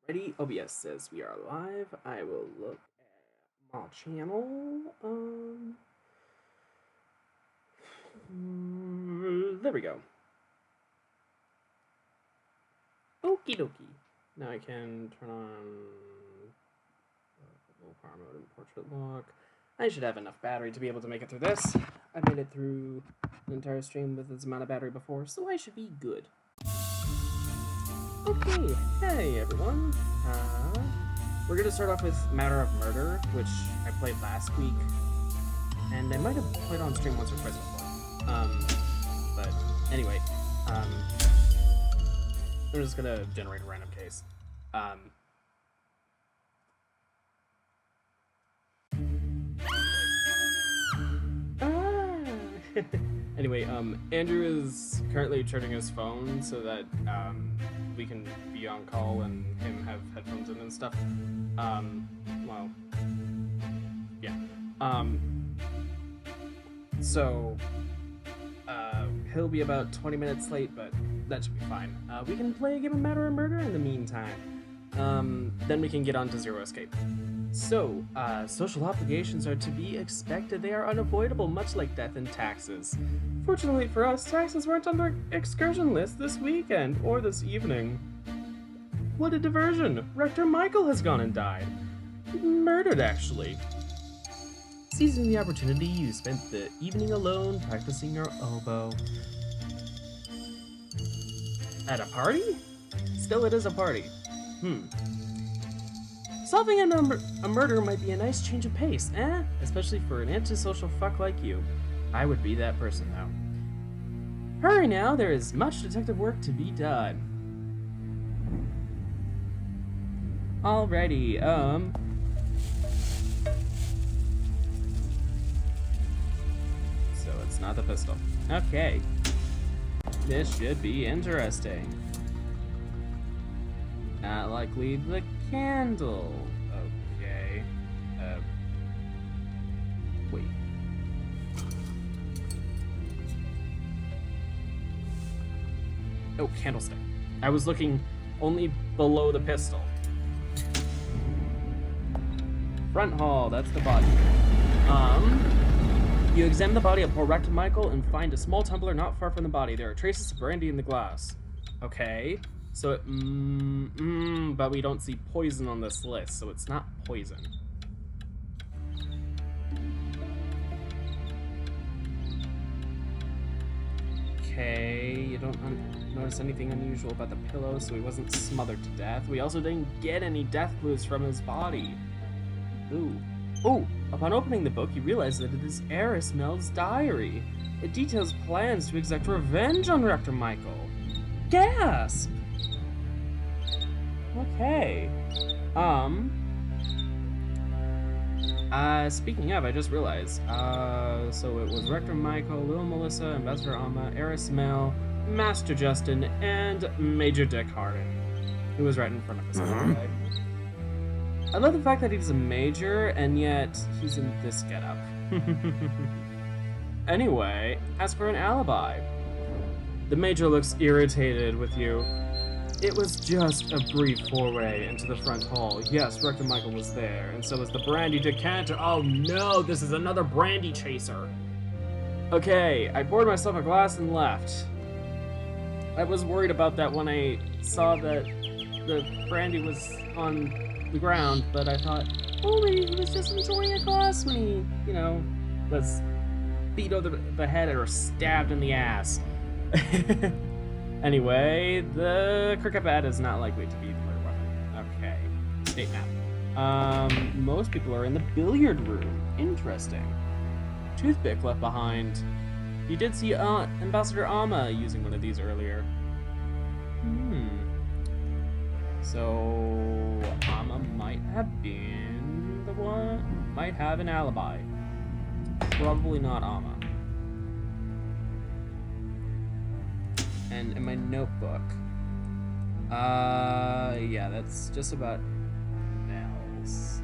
Ready? OBS says we are live. I will look at my channel. There we go. Okie dokie. Now I can turn on low power mode and portrait lock. I should have enough battery to be able to make it through this. I made it through an entire stream with this amount of battery before, so I should be good. Okay, hey everyone. We're gonna start off with Matter of Murder, which I played last week, and I might have played on stream once or twice before. But anyway, I'm just gonna generate a random case. Anyway, Andrew is currently charging his phone so that we can be on call and him have headphones in and stuff. Well, yeah. So he'll be about 20 minutes late, but that should be fine. We can play a game of Matter of Murder in the meantime. Then we can get on to Zero Escape. So, social obligations are to be expected. They are unavoidable, much like death and taxes. Fortunately for us, taxes weren't on the excursion list this weekend or this evening. What a diversion! Rector Michael has gone and died. Murdered, actually. Seizing the opportunity, you spent the evening alone practicing your oboe. At a party? Still, it is a party. Solving a murder might be a nice change of pace, eh? Especially for an antisocial fuck like you. I would be that person, though. Hurry now, there is much detective work to be done. Alrighty, so it's not the pistol. Okay. This should be interesting. Not likely the candle. Okay. Wait. Oh, candlestick. I was looking only below the pistol. Front hall, that's the body. You examine the body of poor Rector Michael and find a small tumbler not far from the body. There are traces of brandy in the glass. Okay. So it, but we don't see poison on this list, so it's not poison. Okay, you don't notice anything unusual about the pillow, so he wasn't smothered to death. We also didn't get any death clues from his body. Ooh. Oh, upon opening the book, you realize that it is Heiress Mel's diary. It details plans to exact revenge on Rector Michael. Gasp! Okay. Speaking of, I just realized. So it was Rector Michael, Lil Melissa, Ambassador Alma, Heiress Mel, Master Justin, and Major Dick Harden, who was right in front of us. Right? I love the fact that he's a major, and yet he's in this getup. Anyway, as for an alibi, the major looks irritated with you. It was just a brief foray into the front hall. Yes, Rector Michael was there, and so was the brandy decanter. Oh no, this is another brandy chaser. Okay, I poured myself a glass and left. I was worried about that when I saw that the brandy was on the ground, but I thought, oh, maybe he was just enjoying a glass when he, you know, was beat over the head or stabbed in the ass. Anyway, the cricket bat is not likely to be the murder weapon. Okay, state map. Most people are in the billiard room. Interesting. Toothpick left behind. You did see Ambassador Alma using one of these earlier. So Alma might have been the one. Might have an alibi. Probably not Alma. And in my notebook, yeah, that's just about Mel, so.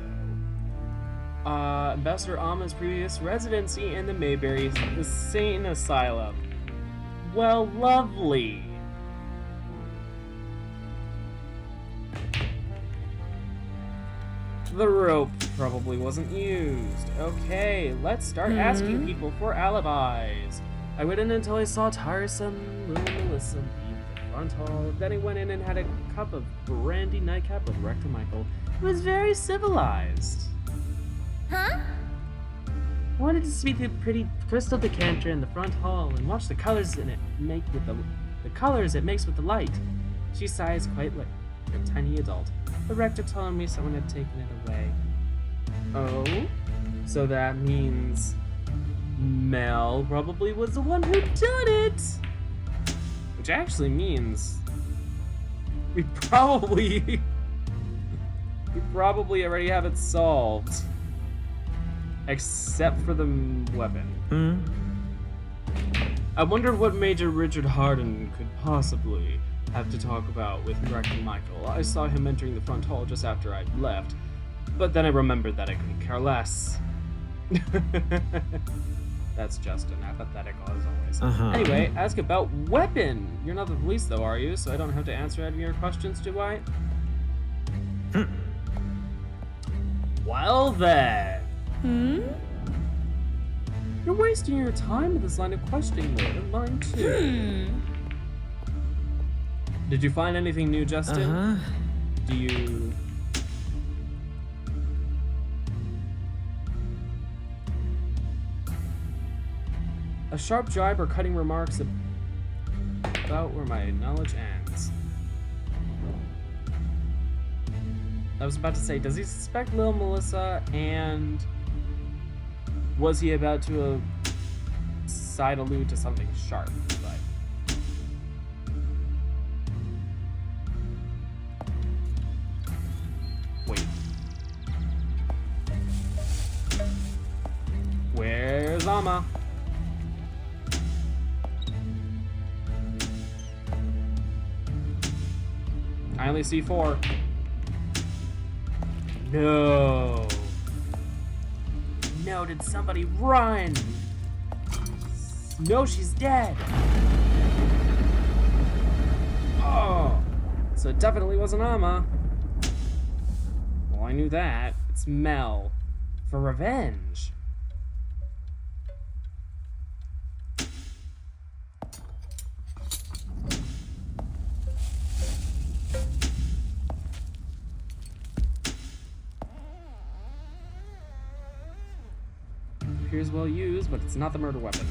Ambassador Alma's previous residency in the Mayberry Insane Asylum. Well, lovely. The rope probably wasn't used. Okay, let's start asking people for alibis. I waited until I saw tiresome little Melissa leave the front hall. Then I went in and had a cup of brandy nightcap with Rector Michael. It was very civilized. Huh? I wanted to see the pretty crystal decanter in the front hall and watch the colors in it make with the colors it makes with the light. She sighs quite like a tiny adult. The rector told me someone had taken it away. Oh? So that means Mel probably was the one who did it! Which actually means we probably already have it solved. Except for the weapon. I wondered what Major Richard Harden could possibly have to talk about with Rector Michael. I saw him entering the front hall just after I'd left, but then I remembered that I couldn't care less. That's Justin, apathetic as always. Anyway, ask about weapon. You're not the police though, are you? So I don't have to answer any of your questions, do I? Well then. You're wasting your time with this line of questioning, Lord, and mine too. Did you find anything new, Justin? Do you... A sharp jibe or cutting remarks about where my knowledge ends. I was about to say, does he suspect Lil Melissa, and was he about to side allude to something sharp? But wait, where's Amma? I only see 4. No. No, did somebody run? No, she's dead. Oh, so it definitely wasn't Amma. Well, I knew that. It's Mel. For revenge. Appears well used, but it's not the murder weapon.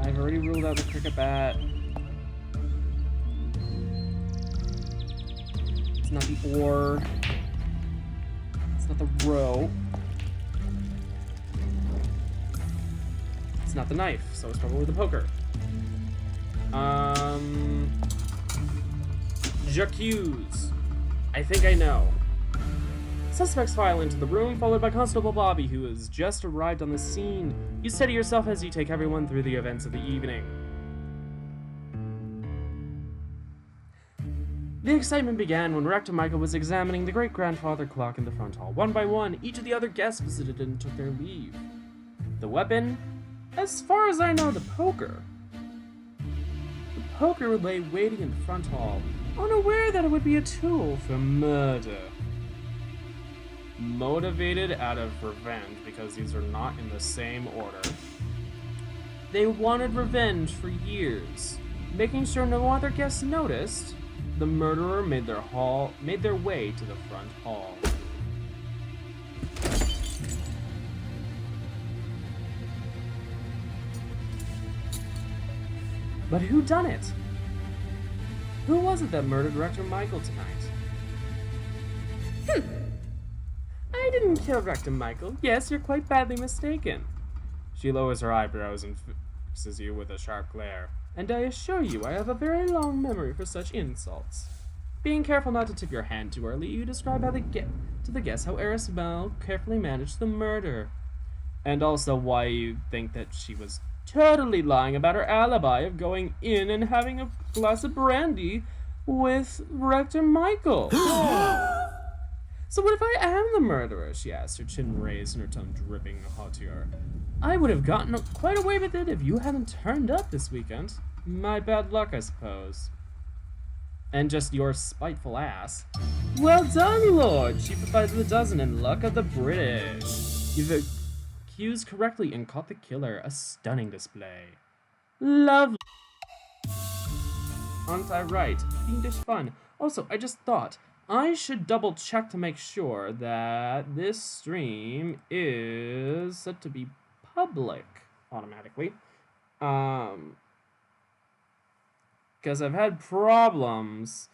I've already ruled out the cricket bat. It's not the oar. It's not the rope. It's not the knife, so it's probably the poker. J'accuse. I think I know. Suspects file into the room, followed by Constable Bobby, who has just arrived on the scene. You steady yourself as you take everyone through the events of the evening. The excitement began when Rector Michael was examining the great-grandfather clock in the front hall. One by one, each of the other guests visited and took their leave. The weapon? As far as I know, the poker. The poker lay waiting in the front hall, unaware that it would be a tool for murder. Motivated out of revenge, because these are not in the same order. They wanted revenge for years. Making sure no other guests noticed, the murderer made their way to the front hall. But who done it? Who was it that murdered Rector Michael tonight? I didn't kill Rector Michael. Yes, you're quite badly mistaken. She lowers her eyebrows and fixes you with a sharp glare. And I assure you, I have a very long memory for such insults. Being careful not to tip your hand too early, you describe to the guests how Arabelle carefully managed the murder. And also why you think that she was totally lying about her alibi of going in and having a glass of brandy with Rector Michael. So what if I am the murderer? She asked, her chin raised and her tongue dripping hauteur. I would have gotten quite away with it if you hadn't turned up this weekend. My bad luck, I suppose. And just your spiteful ass. Well done, Lord! Chief of the dozen and luck of the British. You've accused correctly and caught the killer. A stunning display. Lovely. Aren't I right? Fiendish fun. Also, I just thought, I should double check to make sure that this stream is set to be public automatically. Because I've had problems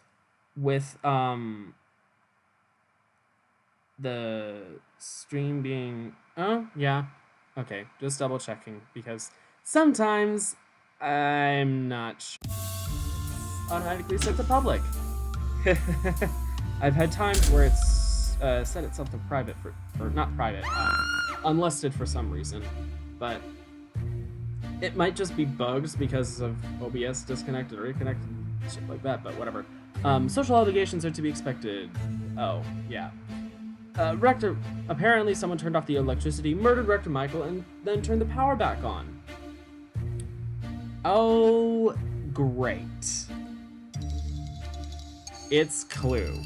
with the stream being, oh yeah, okay, just double checking because sometimes I'm not sure automatically set to public. I've had times where it's set itself to private or not private, unlisted for some reason, but it might just be bugs because of OBS disconnected or reconnected, shit like that, but whatever. Social obligations are to be expected. Oh, yeah. Rector, apparently someone turned off the electricity, murdered Rector Michael, and then turned the power back on. Oh, great. It's Clue.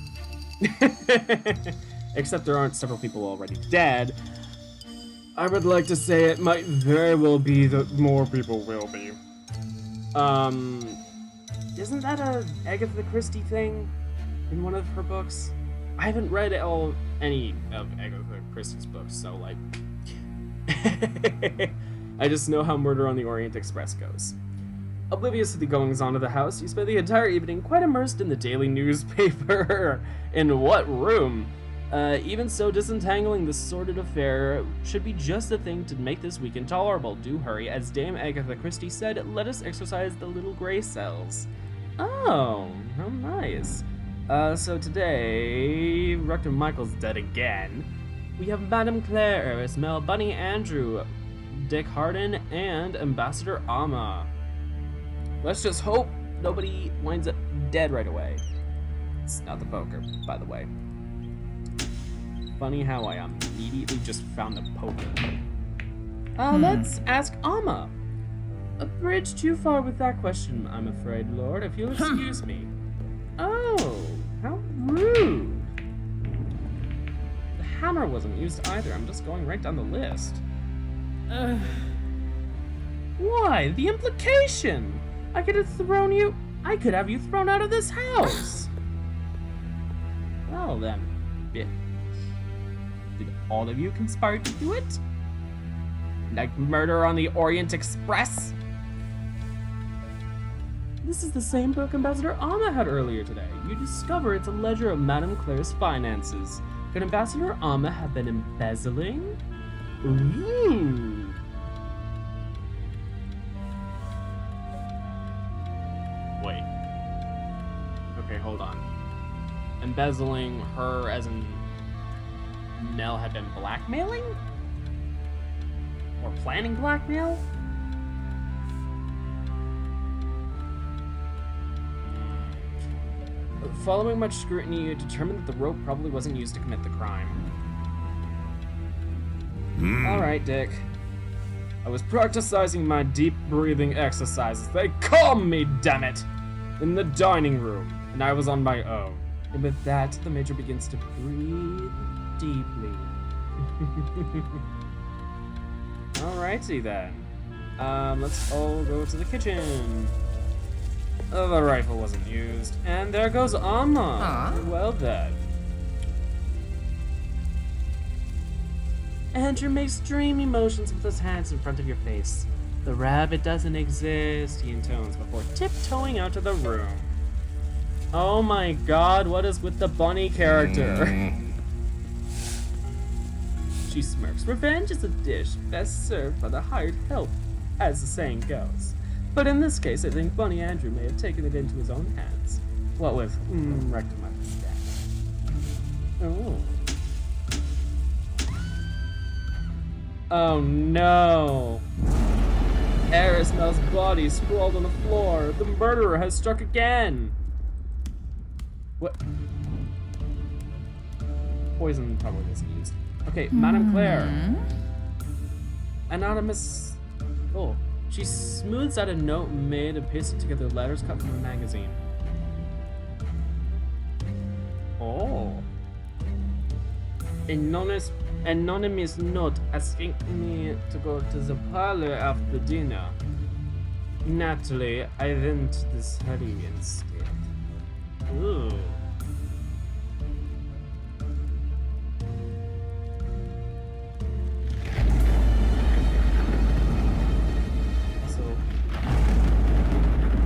Except there aren't several people already dead. I would like to say it might very well be that more people will be. Isn't that a Agatha Christie thing in one of her books? I haven't read any of Agatha Christie's books, so like, I just know how Murder on the Orient Express goes. Oblivious to the goings-on of the house, you spent the entire evening quite immersed in the daily newspaper. In what room? Even so, disentangling this sordid affair should be just the thing to make this weekend tolerable. Do hurry, as Dame Agatha Christie said, let us exercise the little gray cells. Oh, how nice. So today, Rector Michael's dead again. We have Madame Claire, Eris Mel, Bunny Andrew, Dick Harden, and Ambassador Amma. Let's just hope nobody winds up dead right away. It's not the poker, by the way. Funny how I immediately just found the poker. Let's ask Amma. A bridge too far with that question, I'm afraid, Lord, if you'll excuse me. Oh, how rude. The hammer wasn't used either. I'm just going right down the list. Why? The implication! I could have you thrown out of this house! Well then, bitch. Did all of you conspire to do it? Like Murder on the Orient Express? This is the same book Ambassador Amma had earlier today. You discover it's a ledger of Madame Claire's finances. Could Ambassador Amma have been embezzling? Ooh. Wait. Okay, hold on. Embezzling her as in Nell had been blackmailing? Or planning blackmail? Following much scrutiny, you determined that the rope probably wasn't used to commit the crime. Alright, Dick. I was practicing my deep breathing exercises. They calmed me, damn it! In the dining room, and I was on my own. And with that, the Major begins to breathe deeply. Alrighty then. Let's all go to the kitchen. The rifle wasn't used. And there goes Amma. Well then. Andrew makes dreamy motions with his hands in front of your face. The rabbit doesn't exist, he intones before tiptoeing out of the room. Oh my god, what is with the bunny character? She smirks. Revenge is a dish best served by the hired help, as the saying goes. But in this case, I think Bunny Andrew may have taken it into his own hands. What with, Rector Michael's death. Oh no! Eris Mel's body sprawled on the floor. The murderer has struck again! What? Poison probably wasn't used. Okay, Madame Claire. Anonymous. Oh, she smooths out a note made and pasted together letters cut from a magazine. anonymous note asking me to go to the parlor after dinner. Naturally, I went to the study instead. Ooh. So,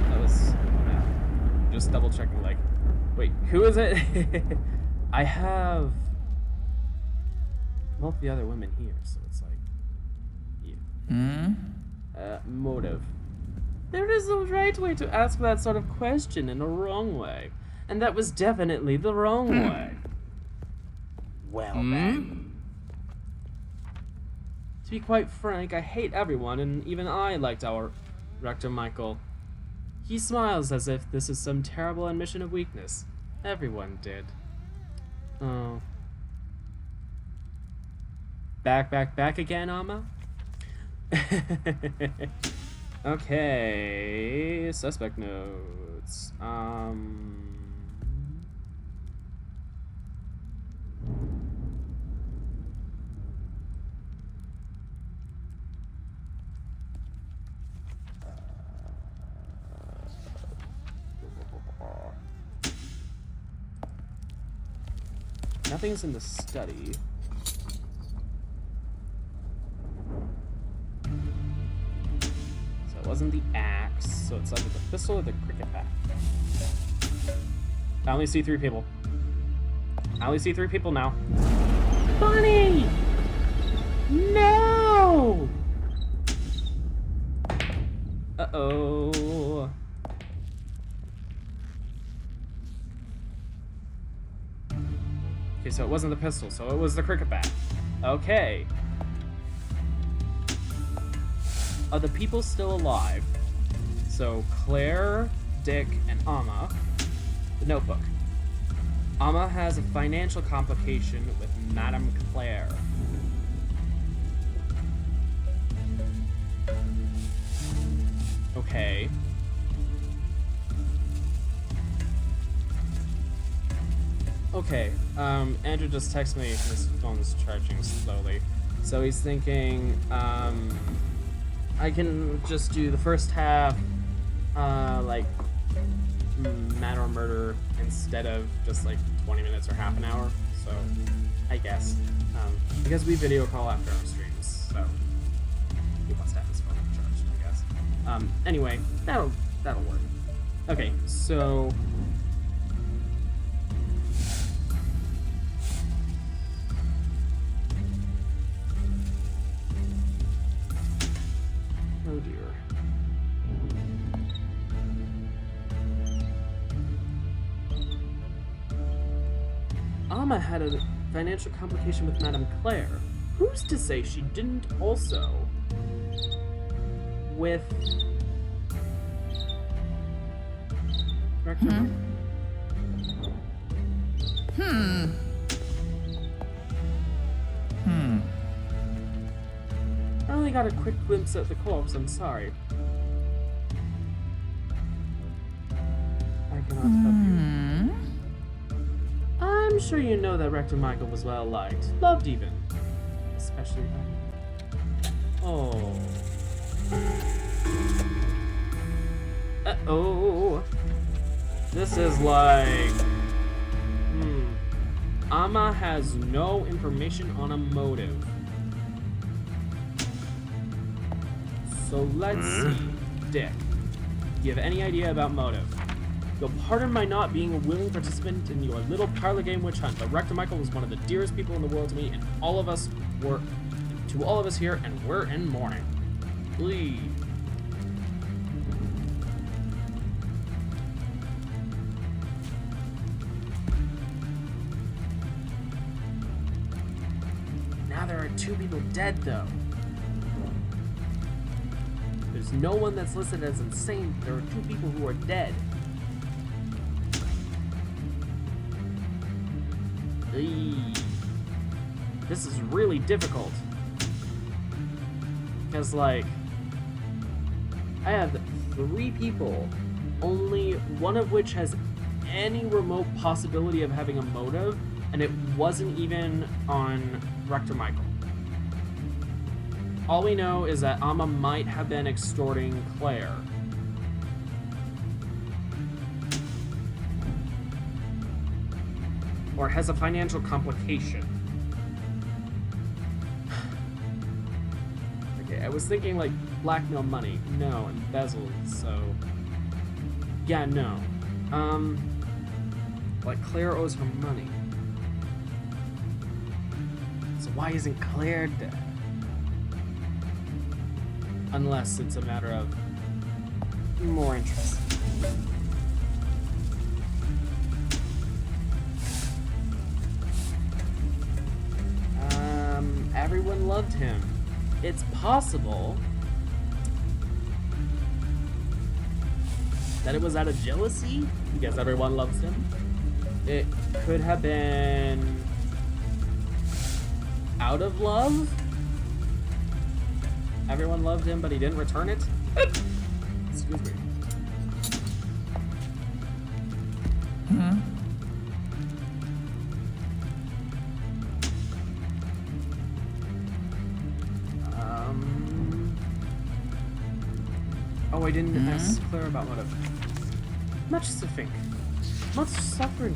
that was just double checking. Like, wait, who is it? I have both the other women here, so it's like, yeah. Motive. There is a right way to ask that sort of question and a wrong way. And that was definitely the wrong way. Well then. To be quite frank, I hate everyone, and even I liked our Rector Michael. He smiles as if this is some terrible admission of weakness. Everyone did. Oh. Back again, Amma? Okay, suspect notes. Nothing's in the study. It wasn't the axe, so it's either the pistol or the cricket bat. I only see 3 people. I only see 3 people now. Bunny! No! Uh-oh. Okay, so it wasn't the pistol, so it was the cricket bat. Okay. Are the people still alive? So Claire, Dick, and Amma. The notebook. Amma has a financial complication with Madame Claire. Okay. Okay, Andrew just texted me, his phone's charging slowly. So he's thinking, I can just do the first half, like, matter or murder instead of just like 20 minutes or half an hour. So, I guess, because we video call after our streams, so he wants to have his phone charged, I guess. Anyway, that'll work. Okay, so. Oh dear. Amma had a financial complication with Madame Claire. Who's to say she didn't also with Rector? I only got a quick glimpse at the corpse, I'm sorry. I cannot help you. I'm sure you know that Rector Michael was well liked, loved even. Especially by... Oh. Uh-oh. This is like... Amma has no information on a motive. So let's see. Dick, do you have any idea about motive? You'll pardon my not being a willing participant in your little parlor game witch hunt, but Rector Michael was one of the dearest people in the world to me, and all of us here, and we're in mourning. Please. Now there are 2 people dead, though. There's no one that's listed as insane. There are 2 people who are dead. This is really difficult. Because, like, I have 3 people, only one of which has any remote possibility of having a motive, and it wasn't even on Rector Michael. All we know is that Amma might have been extorting Claire. Or has a financial complication. Okay, I was thinking like blackmail money. No, embezzled, so... Yeah, no. Like Claire owes her money. So why isn't Claire dead? Unless it's a matter of more interest. Everyone loved him. It's possible that it was out of jealousy because everyone loves him. It could have been out of love. Everyone loved him, but he didn't return it. Excuse me. Oh, I didn't ask Claire about motive. Much to think. Much suffering.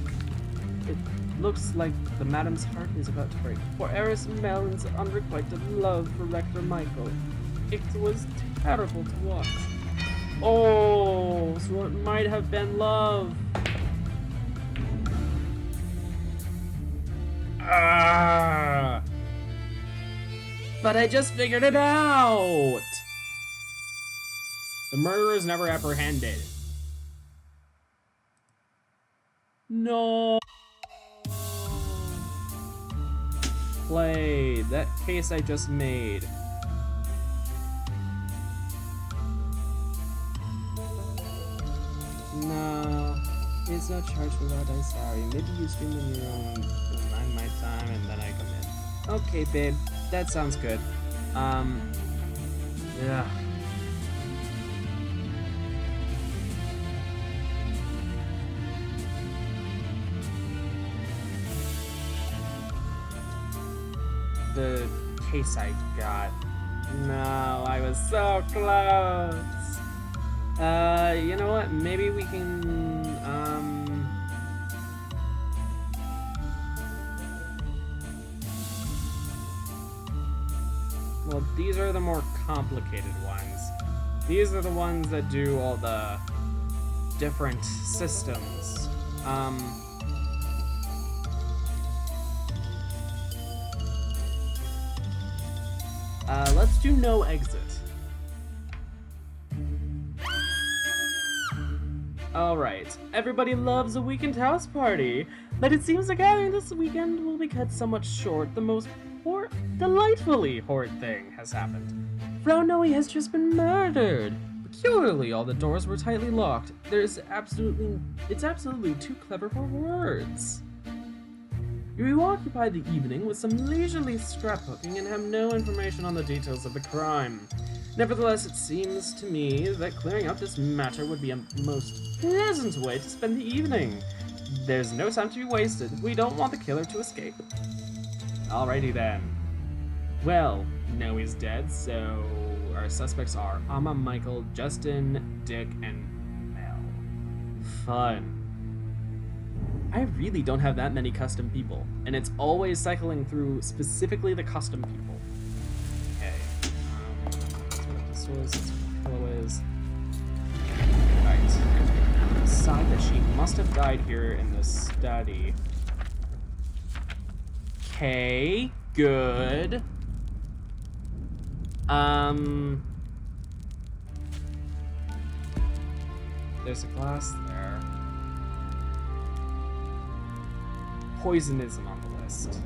It looks like the madam's heart is about to break. For Eris Melon's unrequited love for Rector Michael. It was terrible to watch. Oh, so it might have been love. Ah! But I just figured it out! The murderer is never apprehended. No. Play that case I just made. No, it's not charged without I'm sorry. Maybe you stream on your own on my time and then I come in. Okay, babe, that sounds good. Yeah. The case I got. No, I was so close. You know what? Maybe we can, well, these are the more complicated ones. These are the ones that do all the different systems. Let's do no exit. Alright, everybody loves a weekend house party, but it seems the gathering this weekend will be cut somewhat short. The most delightfully horrid thing has happened. Frau Noe has just been murdered. Peculiarly, all the doors were tightly locked. It's absolutely too clever for words. You occupy the evening with some leisurely scrapbooking and have no information on the details of the crime. Nevertheless, it seems to me that clearing up this matter would be a most pleasant way to spend the evening. There's no time to be wasted. We don't want the killer to escape. Alrighty then. Well, Noe's dead, so our suspects are Amma, Michael, Justin, Dick, and Mel. Fun. I really don't have that many custom people, and it's always cycling through specifically the custom people. Okay, that's what a pistol is, that's what a pillow is. Right, decide that she must have died here in the study. Okay, good. There's a glass there. Poisonism on the list.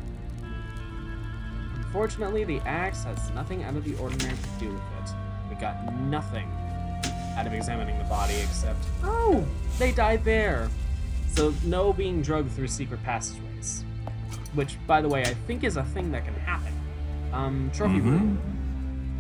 Unfortunately, the axe has nothing out of the ordinary to do with it. We got nothing out of examining the body except, oh, they died there. So no being drugged through secret passageways. Which, by the way, I think is a thing that can happen. Trophy room.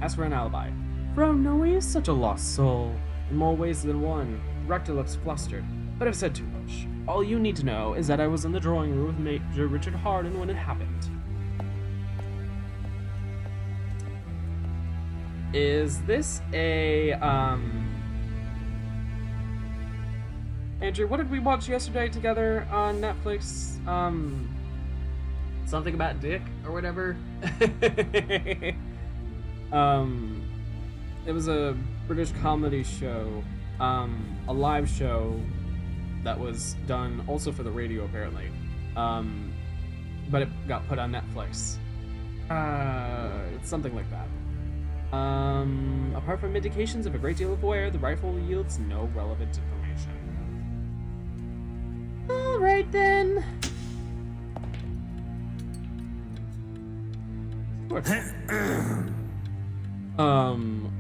As for an alibi. Frau Noe is such a lost soul. in more ways than one. Rector looks flustered, but I've said too much. All you need to know is that I was in the drawing room with Major Richard Harden when it happened. Is this a, Andrew, what did we watch yesterday together on Netflix? Something about Dick or whatever? It was a British comedy show, a live show that was done also for the radio apparently, but it got put on Netflix. It's something like that. Apart from indications of a great deal of wear, the rifle yields no relevant information. Alright then.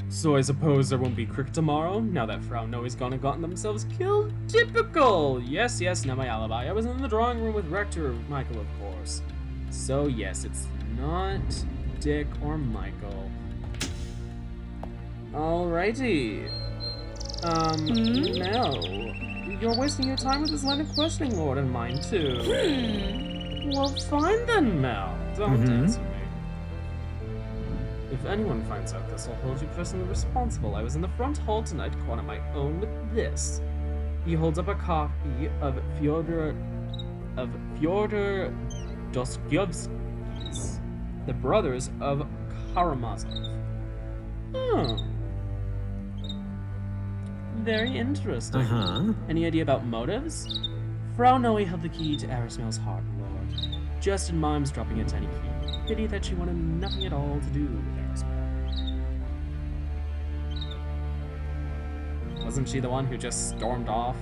So I suppose there won't be cricket tomorrow, now that Frau Noe's gone and gotten themselves killed? Typical! Yes, now my alibi. I was in the drawing room with Rector Michael, of course. So yes, it's not Dick or Michael. Alrighty. Mel, you're wasting your time with this line of questioning, Lord, and mine too. Well, fine then, Mel. Don't answer me. If anyone finds out this, I'll hold you personally responsible. I was in the front hall tonight, caught on my own with this. He holds up a copy of Fyodor Dostoevsky's The Brothers of Karamazov. Oh. Very interesting. Any idea about motives? Frau Noe held the key to Arismel's heart, Lord. Just in mimes dropping a tiny key. Pity that she wanted nothing at all to do with Arismel. Wasn't she the one who just stormed off?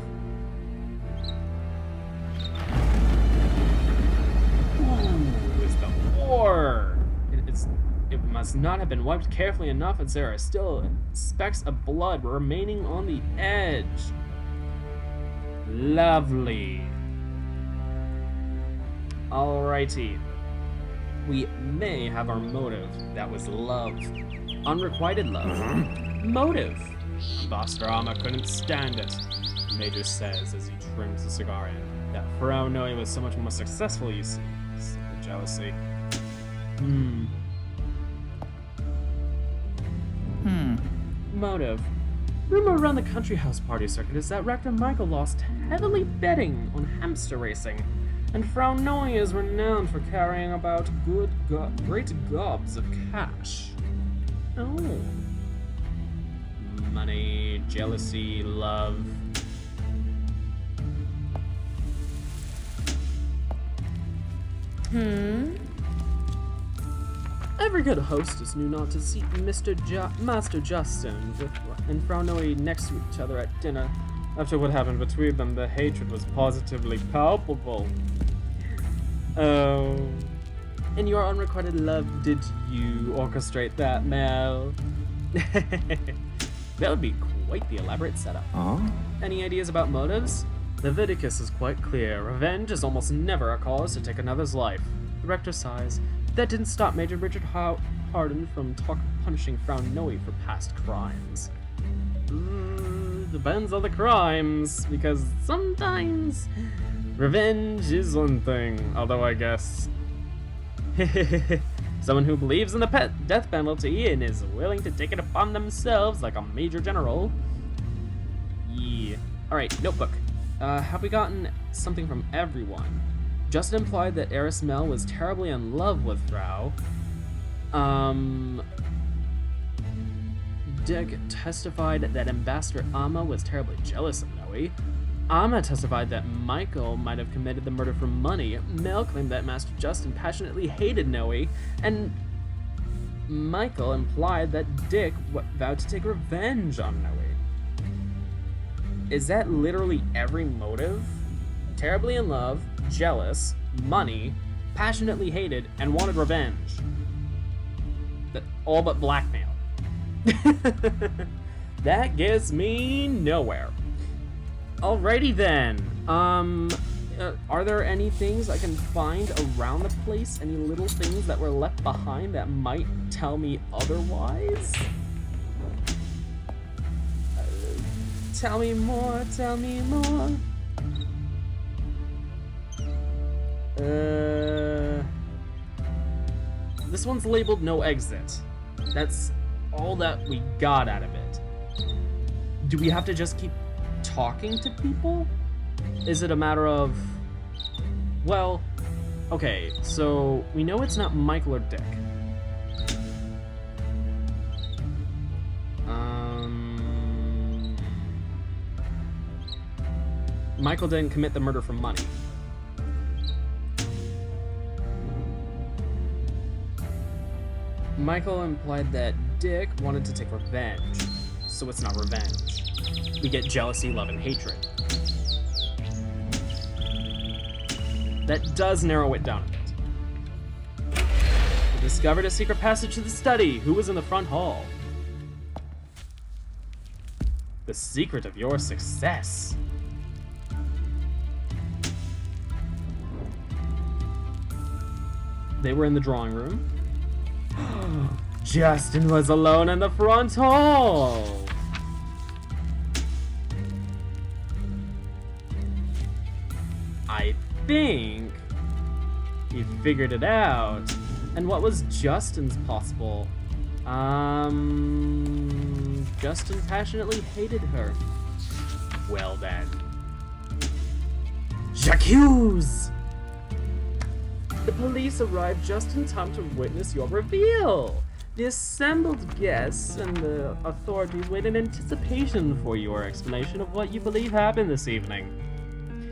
Ooh, it's the war! It must not have been wiped carefully enough, and there are still specks of blood remaining on the edge. Lovely. Alrighty. We may have our motive. That was love. Unrequited love. Motive. Bastrama couldn't stand it, Major says as he trims the cigar end. That Frau Noe was so much more successful, you see. Simple jealousy. Motive. Rumor around the country house party circuit is that Rector Michael lost heavily betting on hamster racing, and Frau Noe is renowned for carrying about great gobs of cash. Oh. Money, jealousy, love. Every good hostess knew not to seat Master Justin and Frau Noe next to each other at dinner. After what happened between them, the hatred was positively palpable. Oh. In your unrequited love, did you orchestrate that, Mel? That would be quite the elaborate setup. Any ideas about motives? Leviticus is quite clear. Revenge is almost never a cause to take another's life. The rector sighs. That didn't stop Major Richard Harden from punishing Frau Noe for past crimes. Depends on the crimes, because sometimes revenge is one thing, although I guess someone who believes in the death penalty and is willing to take it upon themselves like a major general. Yeah. Alright, notebook. Have we gotten something from everyone? Justin implied that Arismel was terribly in love with Frau. Dick testified that Ambassador Amma was terribly jealous of Noe. Amma testified that Michael might have committed the murder for money. Mel claimed that Master Justin passionately hated Noe, and Michael implied that Dick vowed to take revenge on Noe. Is that literally every motive? Terribly in love, jealous, money, passionately hated, and wanted revenge. All but blackmail. That gets me nowhere. Alrighty then. Are there any things I can find around the place? Any little things that were left behind that might tell me otherwise? Tell me more, tell me more. This one's labeled no exit. That's all that we got out of it. Do we have to just keep talking to people? Is it a matter of... Well, okay, so we know it's not Michael or Dick. Michael didn't commit the murder for money. Michael implied that Dick wanted to take revenge, so it's not revenge. We get jealousy, love, and hatred. That does narrow it down a bit. We discovered a secret passage to the study. Who was in the front hall? The secret of your success. They were in the drawing room. Justin was alone in the front hall. I think he figured it out. And what was Justin's possible? Justin passionately hated her. Well then. J'accuse! The police arrived just in time to witness your reveal. The assembled guests and the authorities wait in anticipation for your explanation of what you believe happened this evening.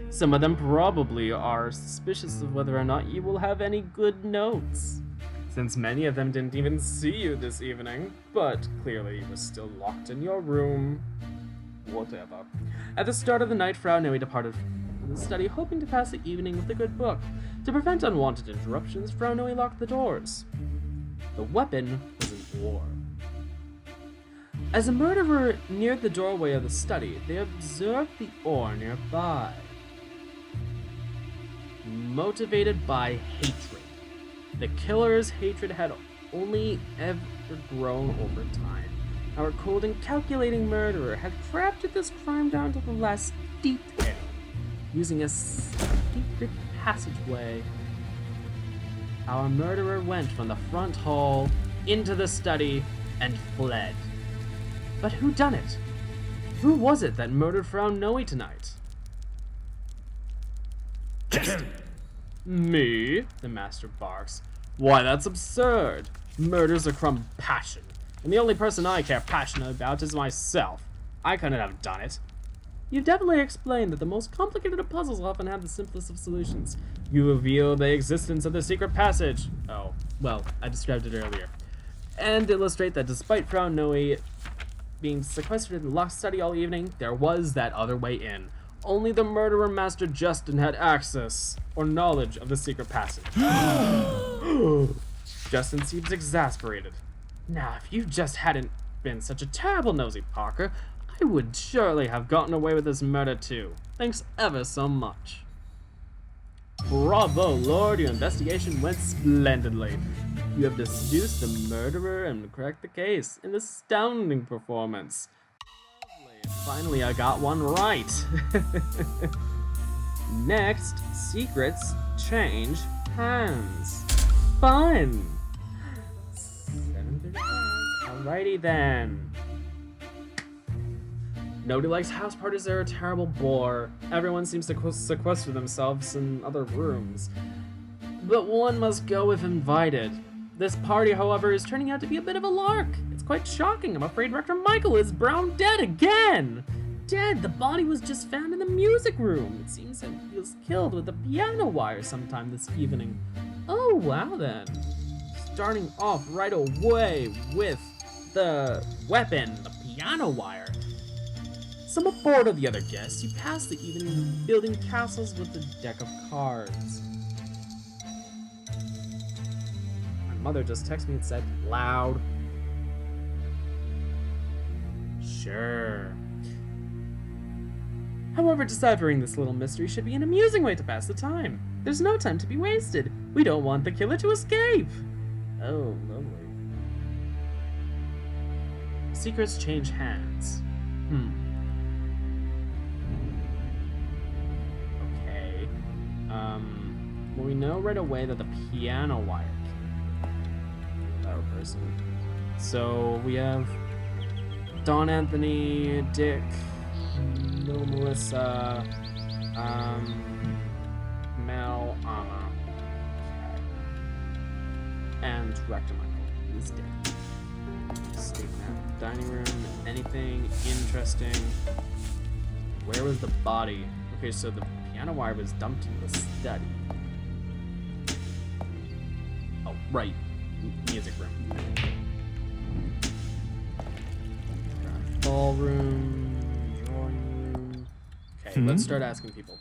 Some of them probably are suspicious of whether or not you will have any good notes, since many of them didn't even see you this evening, but clearly you were still locked in your room. Whatever. At the start of the night, Frau Noe departed from the study, hoping to pass the evening with a good book. To prevent unwanted interruptions, Frau Noe locked the doors. The weapon was an oar. As the murderer neared the doorway of the study, they observed the oar nearby. Motivated by hatred. The killer's hatred had only ever grown over time. Our cold and calculating murderer had crafted this crime down to the last detail, using a secret passageway. Our murderer went from the front hall into the study and fled. But who done it? Who was it that murdered Frau Noe tonight? Me? The master barks. Why, that's absurd. Murders are from passion, and the only person I care passionately about is myself. I couldn't have done it. You've definitely explained that the most complicated of puzzles often have the simplest of solutions. You reveal the existence of the secret passage. Oh, well, I described it earlier. And illustrate that despite Frau Noe being sequestered in the locked study all evening, there was that other way in. Only the murderer Master Justin had access or knowledge of the secret passage. Justin seems exasperated. Now, if you just hadn't been such a terrible nosy Parker, I would surely have gotten away with this murder too. Thanks ever so much. Bravo, Lord, your investigation went splendidly. You have seduced the murderer and cracked the case. An astounding performance. Lovely. Finally, I got one right. Next, secrets change hands. Fun! 7:35. Alrighty then. Nobody likes house parties, they're a terrible bore. Everyone seems to sequester themselves in other rooms. But one must go if invited. This party, however, is turning out to be a bit of a lark. It's quite shocking. I'm afraid Rector Michael is brown dead again. Dead. The body was just found in the music room. It seems that he was killed with a piano wire sometime this evening. Oh, wow then. Starting off right away with the weapon, the piano wire. Somewhat bored of the other guests, you pass the evening building castles with a deck of cards. My mother just texted me and said, loud. Sure. However, deciphering this little mystery should be an amusing way to pass the time. There's no time to be wasted. We don't want the killer to escape. Oh, lovely. Secrets change hands. we know right away that the piano wire came from our person. So we have Don Anthony, Dick, Little Melissa, Mel, Amma, and Rector Michael. He's dead. State map, dining room, anything interesting? Where was the body? Okay, so the piano wire was dumped into the study. Oh, right. Music room. Ballroom, drawing room. Okay, let's start asking people.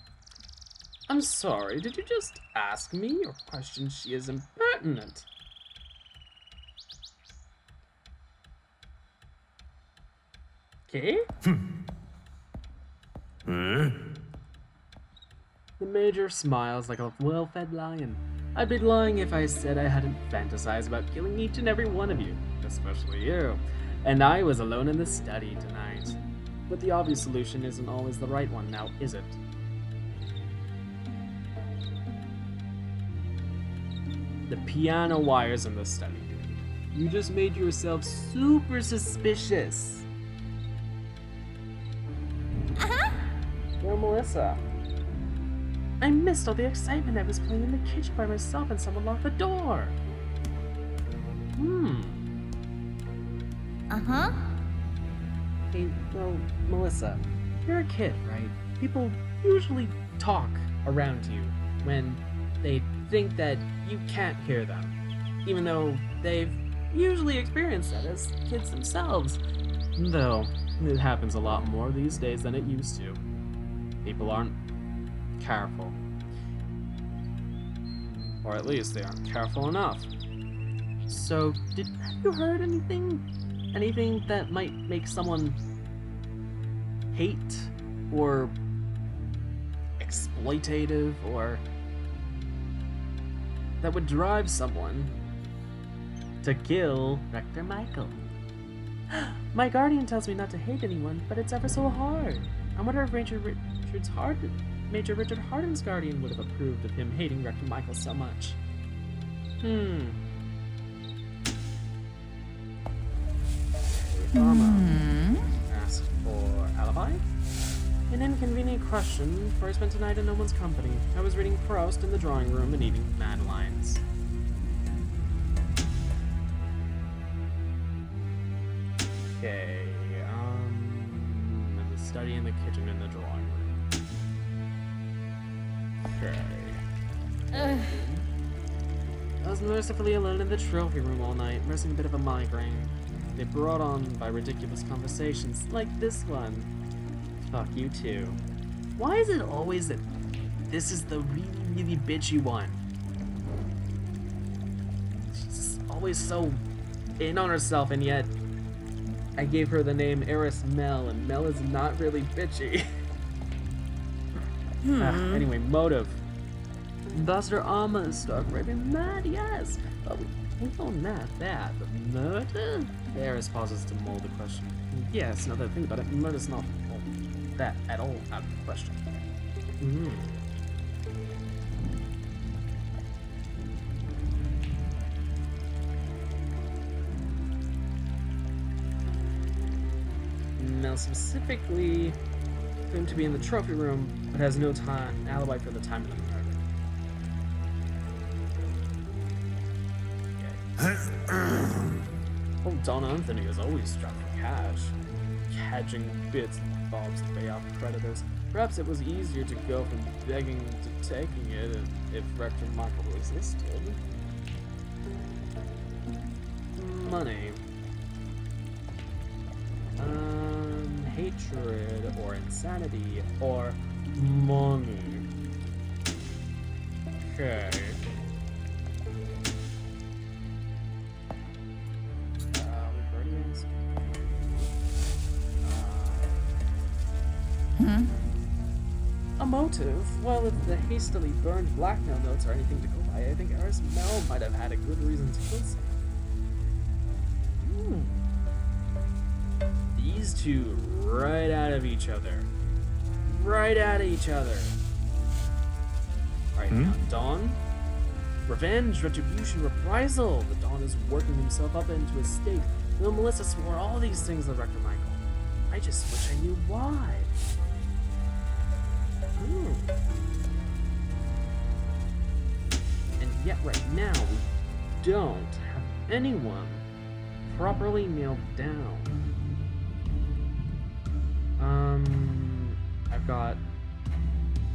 I'm sorry, did you just ask me or question? She is impertinent. Okay? The Major smiles like a well-fed lion. I'd be lying if I said I hadn't fantasized about killing each and every one of you, especially you. And I was alone in the study tonight. But the obvious solution isn't always the right one, now is it? The piano wires in the study. You just made yourself super suspicious. Well, Melissa. I missed all the excitement. I was playing in the kitchen by myself and someone locked the door. Hey, well, Melissa, you're a kid, right? People usually talk around you when they think that you can't hear them, even though they've usually experienced that as kids themselves. Though, it happens a lot more these days than it used to. People aren't careful. Or at least they aren't careful enough. So, have you heard anything? Anything that might make someone hate or exploitative or that would drive someone to kill Rector Michael? My guardian tells me not to hate anyone, but it's ever so hard. I wonder if Major Richard Harden's guardian would have approved of him hating Rector Michael so much. Asked for alibi? An inconvenient question, for I spent tonight in no one's company. I was reading Proust in the drawing room and eating Madeleines. Okay, in the study, in the kitchen, in the drawing room. Okay. I was mercifully alone in the trophy room all night, nursing a bit of a migraine. They brought on by ridiculous conversations like this one. Fuck you too. Why is it always that this is the really, really bitchy one? She's always so in on herself, and yet I gave her the name Eris Mel, and Mel is not really bitchy. Anyway, motive. Buster Amma is stark raping mad, yes. But we don't know that. But murder? Eris pauses to mold the question. Yes, now that I think about it, murder's not that at all out of the question. Now, specifically, claimed to be in the trophy room, but has no alibi for the time of the murder. Well, Don Anthony is always strapped for cash, catching bits and bobs to pay off creditors. Perhaps it was easier to go from begging to taking it if Rector Michael resisted. Money. Hatred or insanity or money. Okay. A motive? Well, if the hastily burned blackmail notes are anything to go by, I think Eris Mel might have had a good reason to kill someone. These two right out of each other. Right at each other. Alright, now Dawn, Revenge, retribution, reprisal. The Don is working himself up into a state. Though Melissa swore all these things to Rector Michael. I just wish I knew why. And yet right now we don't have anyone properly nailed down. I've got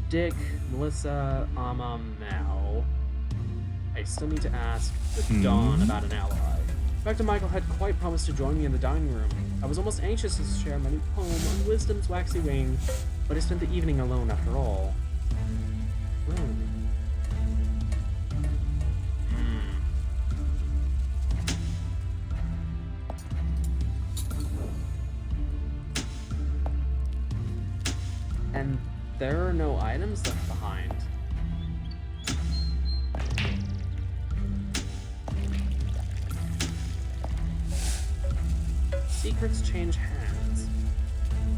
Dick, Melissa, Mel. I still need to ask the Dawn about an ally. Rector Michael had quite promised to join me in the dining room. I was almost anxious to share my new poem on Wisdom's waxy wing, but I spent the evening alone after all. And there are no items left behind. Secrets change hands.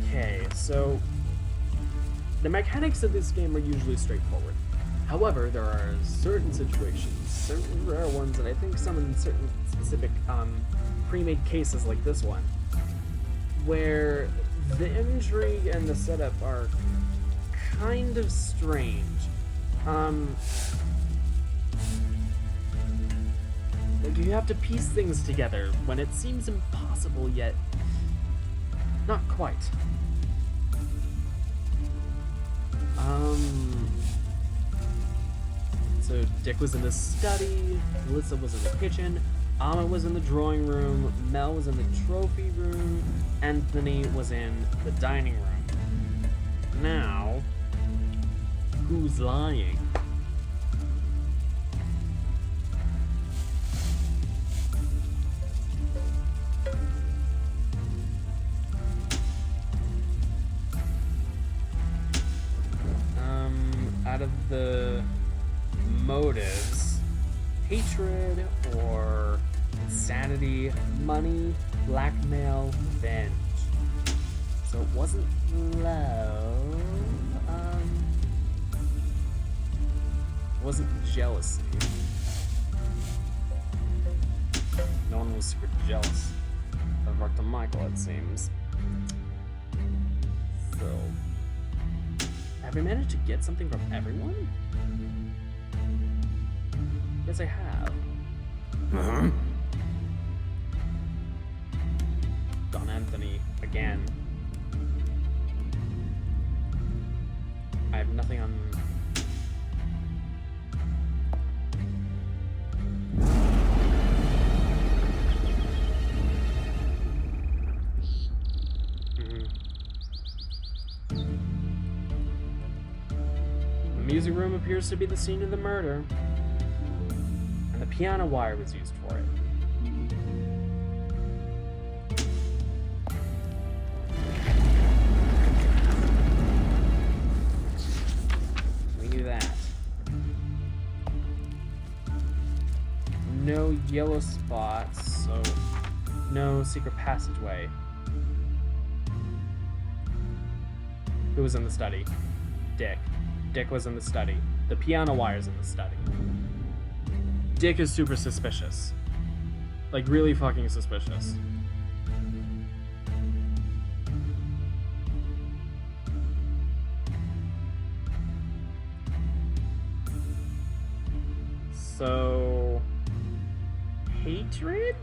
Okay, so the mechanics of this game are usually straightforward. However, there are certain situations, certain rare ones, and I think some in certain specific pre-made cases like this one, where the intrigue and the setup are kind of strange. Like you have to piece things together when it seems impossible, yet not quite. So Dick was in the study, Melissa was in the kitchen, Amma was in the drawing room, Mel was in the trophy room, Anthony was in the dining room. Now, who's lying? Out of the motives, hatred or insanity, money, blackmail, revenge. So it wasn't love. It wasn't jealousy. No one was super jealous of Rector Michael, it seems. So, have I managed to get something from everyone? Yes, I have. Don Anthony, again. I have nothing on... The music room appears to be the scene of the murder, and the piano wire was used for it. We knew that. No yellow spots, so no secret passageway. Who was in the study? Dick. Dick was in the study. The piano wire's in the study. Dick is super suspicious. Like, really fucking suspicious. So... hatred?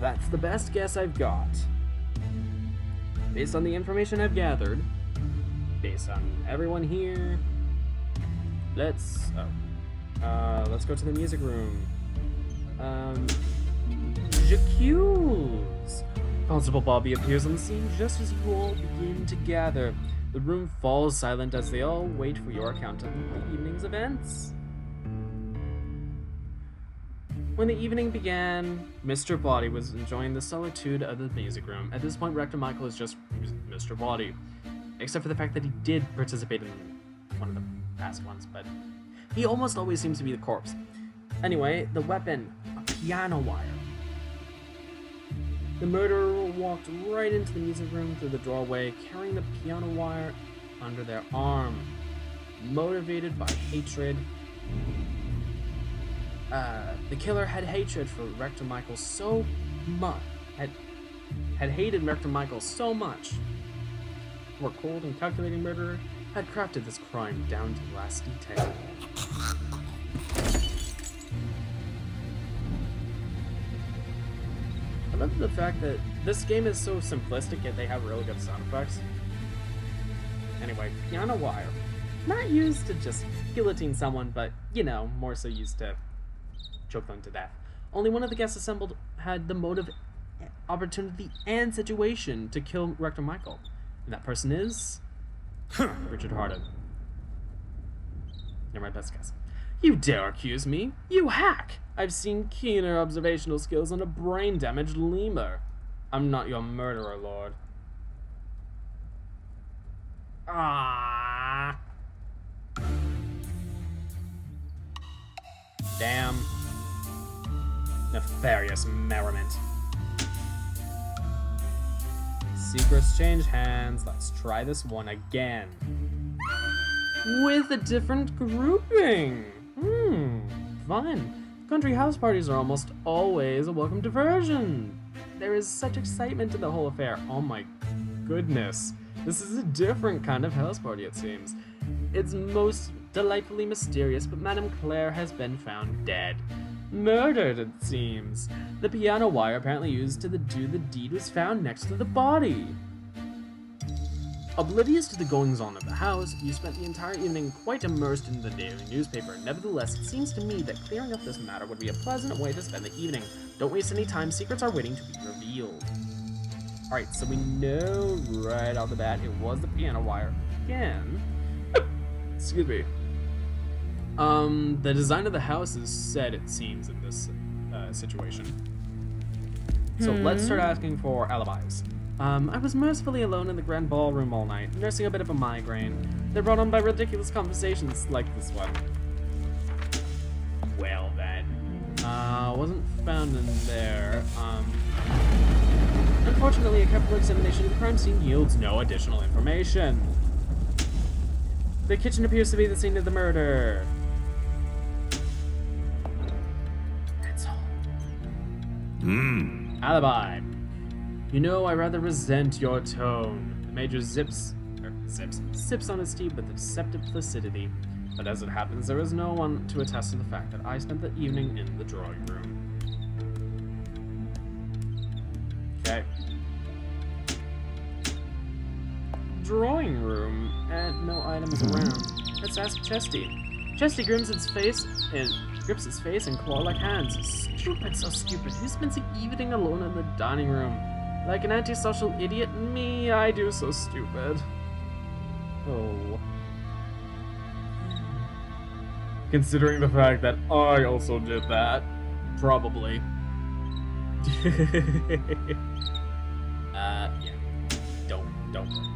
That's the best guess I've got. Based on the information I've gathered, based on everyone here, let's go to the music room. J'accuse! Constable Bobby appears on the scene just as you all begin to gather. The room falls silent as they all wait for your account of the evening's events. When the evening began, Mr. Body was enjoying the solitude of the music room. At this point, Rector Michael is just Mr. Body, except for the fact that he did participate in one of the past ones, but he almost always seems to be the corpse. Anyway, the weapon, a piano wire. The murderer walked right into the music room through the doorway, carrying the piano wire under their arm. Motivated by hatred, the killer had hatred for Rector Michael so much, had hated Rector Michael so much. Our cold and calculating murderer had crafted this crime down to the last detail. I love the fact that this game is so simplistic, yet they have really good sound effects. Anyway, piano wire. Not used to just guillotine someone, but, you know, more so used to choke them to death. Only one of the guests assembled had the motive, opportunity, and situation to kill Rector Michael. And that person is... Richard Hardin. You're my best guess. You dare accuse me? You hack! I've seen keener observational skills on a brain-damaged lemur. I'm not your murderer, Lord. Ah. Damn. Nefarious merriment. Secrets change hands. Let's try this one again. With a different grouping. Fun. Country house parties are almost always a welcome diversion. There is such excitement to the whole affair. Oh my goodness. This is a different kind of house party, it seems. It's most delightfully mysterious, but Madame Claire has been found dead. Murdered, it seems. The piano wire apparently used to do the deed was found next to the body. Oblivious to the goings-on of the house, you spent the entire evening quite immersed in the daily newspaper. Nevertheless, it seems to me that clearing up this matter would be a pleasant way to spend the evening. Don't waste any time, secrets are waiting to be revealed. Alright, so we know right off the bat it was the piano wire again. Excuse me. The design of the house is set, it seems, in this situation. So let's start asking for alibis. I was mercifully alone in the grand ballroom all night, nursing a bit of a migraine. They're brought on by ridiculous conversations like this one. Well then. Wasn't found in there. Unfortunately, a careful examination of the crime scene yields no additional information. The kitchen appears to be the scene of the murder. That's all. Alibi. You know, I rather resent your tone. The major sips on his tea with a deceptive placidity. But as it happens, there is no one to attest to the fact that I spent the evening in the drawing room. Okay. Drawing room, and no items around. Let's ask Chesty. Chesty grips its face and claw-like hands. Stupid, so stupid. Who spends the evening alone in the dining room? Like an antisocial idiot? Me, I do so stupid. Oh. Considering the fact that I also did that. Probably. Yeah. Don't worry.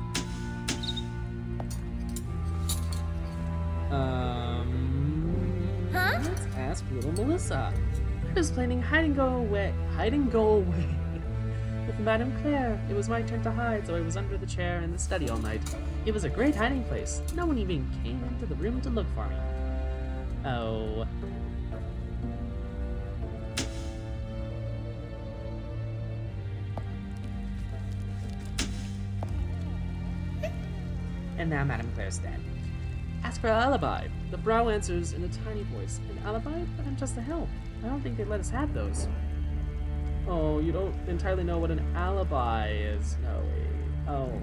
Let's ask little Melissa. I was planning hide and go away with Madame Claire. It was my turn to hide, so I was under the chair in the study all night. It was a great hiding place. No one even came into the room to look for me. Oh. And now Madame Claire's dead. Ask for an alibi. The brow answers in a tiny voice. An alibi? But I'm just a help. I don't think they'd let us have those. Oh, you don't entirely know what an alibi is. No. Oh.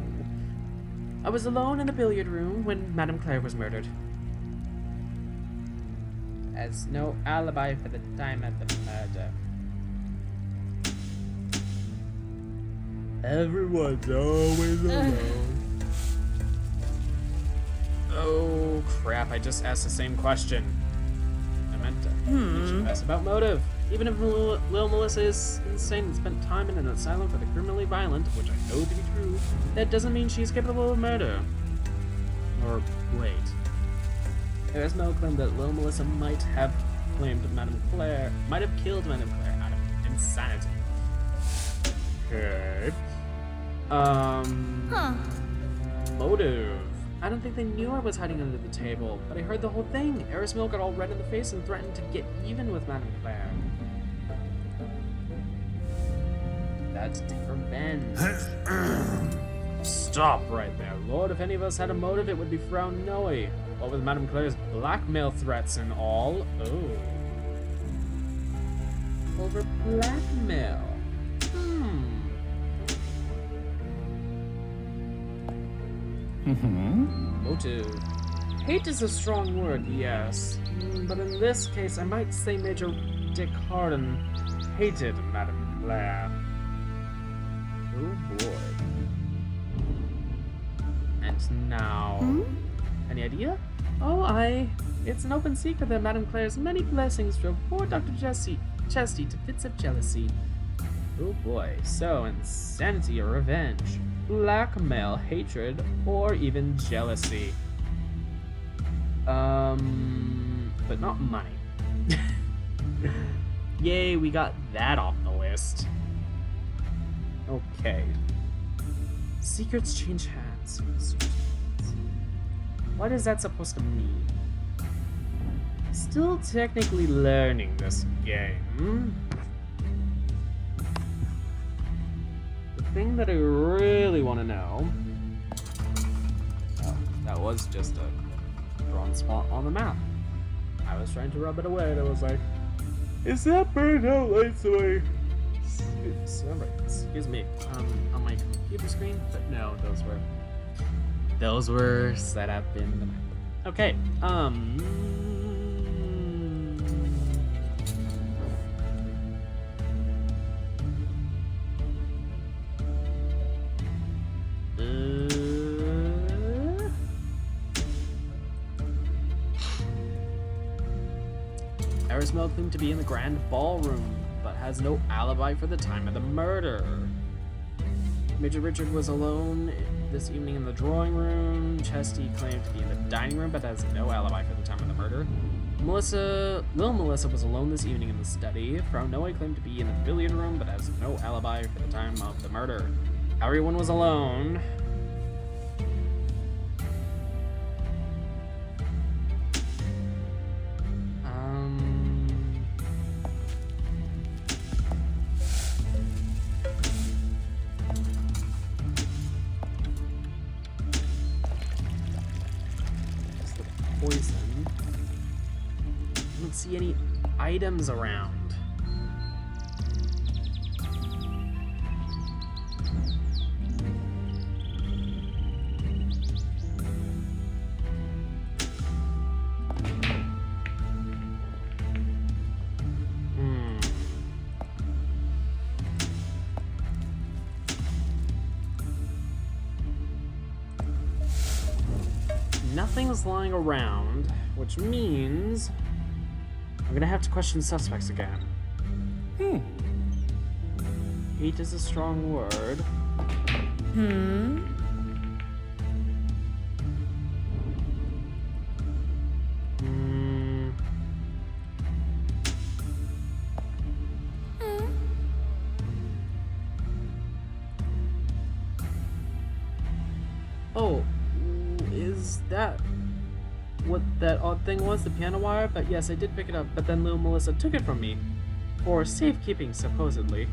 I was alone in the billiard room when Madame Claire was murdered. As no alibi for the time of the murder. Everyone's always alone. Oh, crap, I just asked the same question. I meant to. You should ask about motive. Even if Lil Melissa is insane and spent time in an asylum for the criminally violent, which I know to be true, that doesn't mean she's capable of murder. Or, wait. There is no claim that Lil Melissa might have killed Madame Claire out of insanity. Okay. Motive. I don't think they knew I was hiding under the table, but I heard the whole thing. Arismil got all red in the face and threatened to get even with Madame Claire. That's revenge. Stop right there, Lord. If any of us had a motive, it would be Frau Noe. What with Madame Claire's blackmail threats and all. Oh. Over blackmail. Motive. Hate is a strong word, yes. But in this case, I might say Major Dick Harden hated Madame Claire. Oh boy. And now... Any idea? Oh, it's an open secret that Madame Claire's many blessings drove poor Dr. Chesty to fits of jealousy. Oh boy. So, insanity or revenge, blackmail, hatred, or even jealousy. But not money. Yay, we got that off the list. Okay. Secrets change hands. What is that supposed to mean? Still technically learning this game. The thing that I really want to know... Oh, that was just a drawn spot on the map. I was trying to rub it away and I was like, is that burned out lights away? Excuse me, on my computer screen, but no, those were set up in the map. Okay, Arismel claimed to be in the grand ballroom, but has no alibi for the time of the murder. Major Richard was alone this evening in the drawing room. Chesty claimed to be in the dining room, but has no alibi for the time of the murder. Melissa was alone this evening in the study. Frau Noe claimed to be in the billiard room, but has no alibi for the time of the murder. Everyone was alone. Poison. I don't see any items around. Nothing's lying around, which means I'm gonna have to question suspects again. Hate is a strong word. Oh, is that what that odd thing was, the piano wire? But yes, I did pick it up, but then little Melissa took it from me. For safekeeping, supposedly.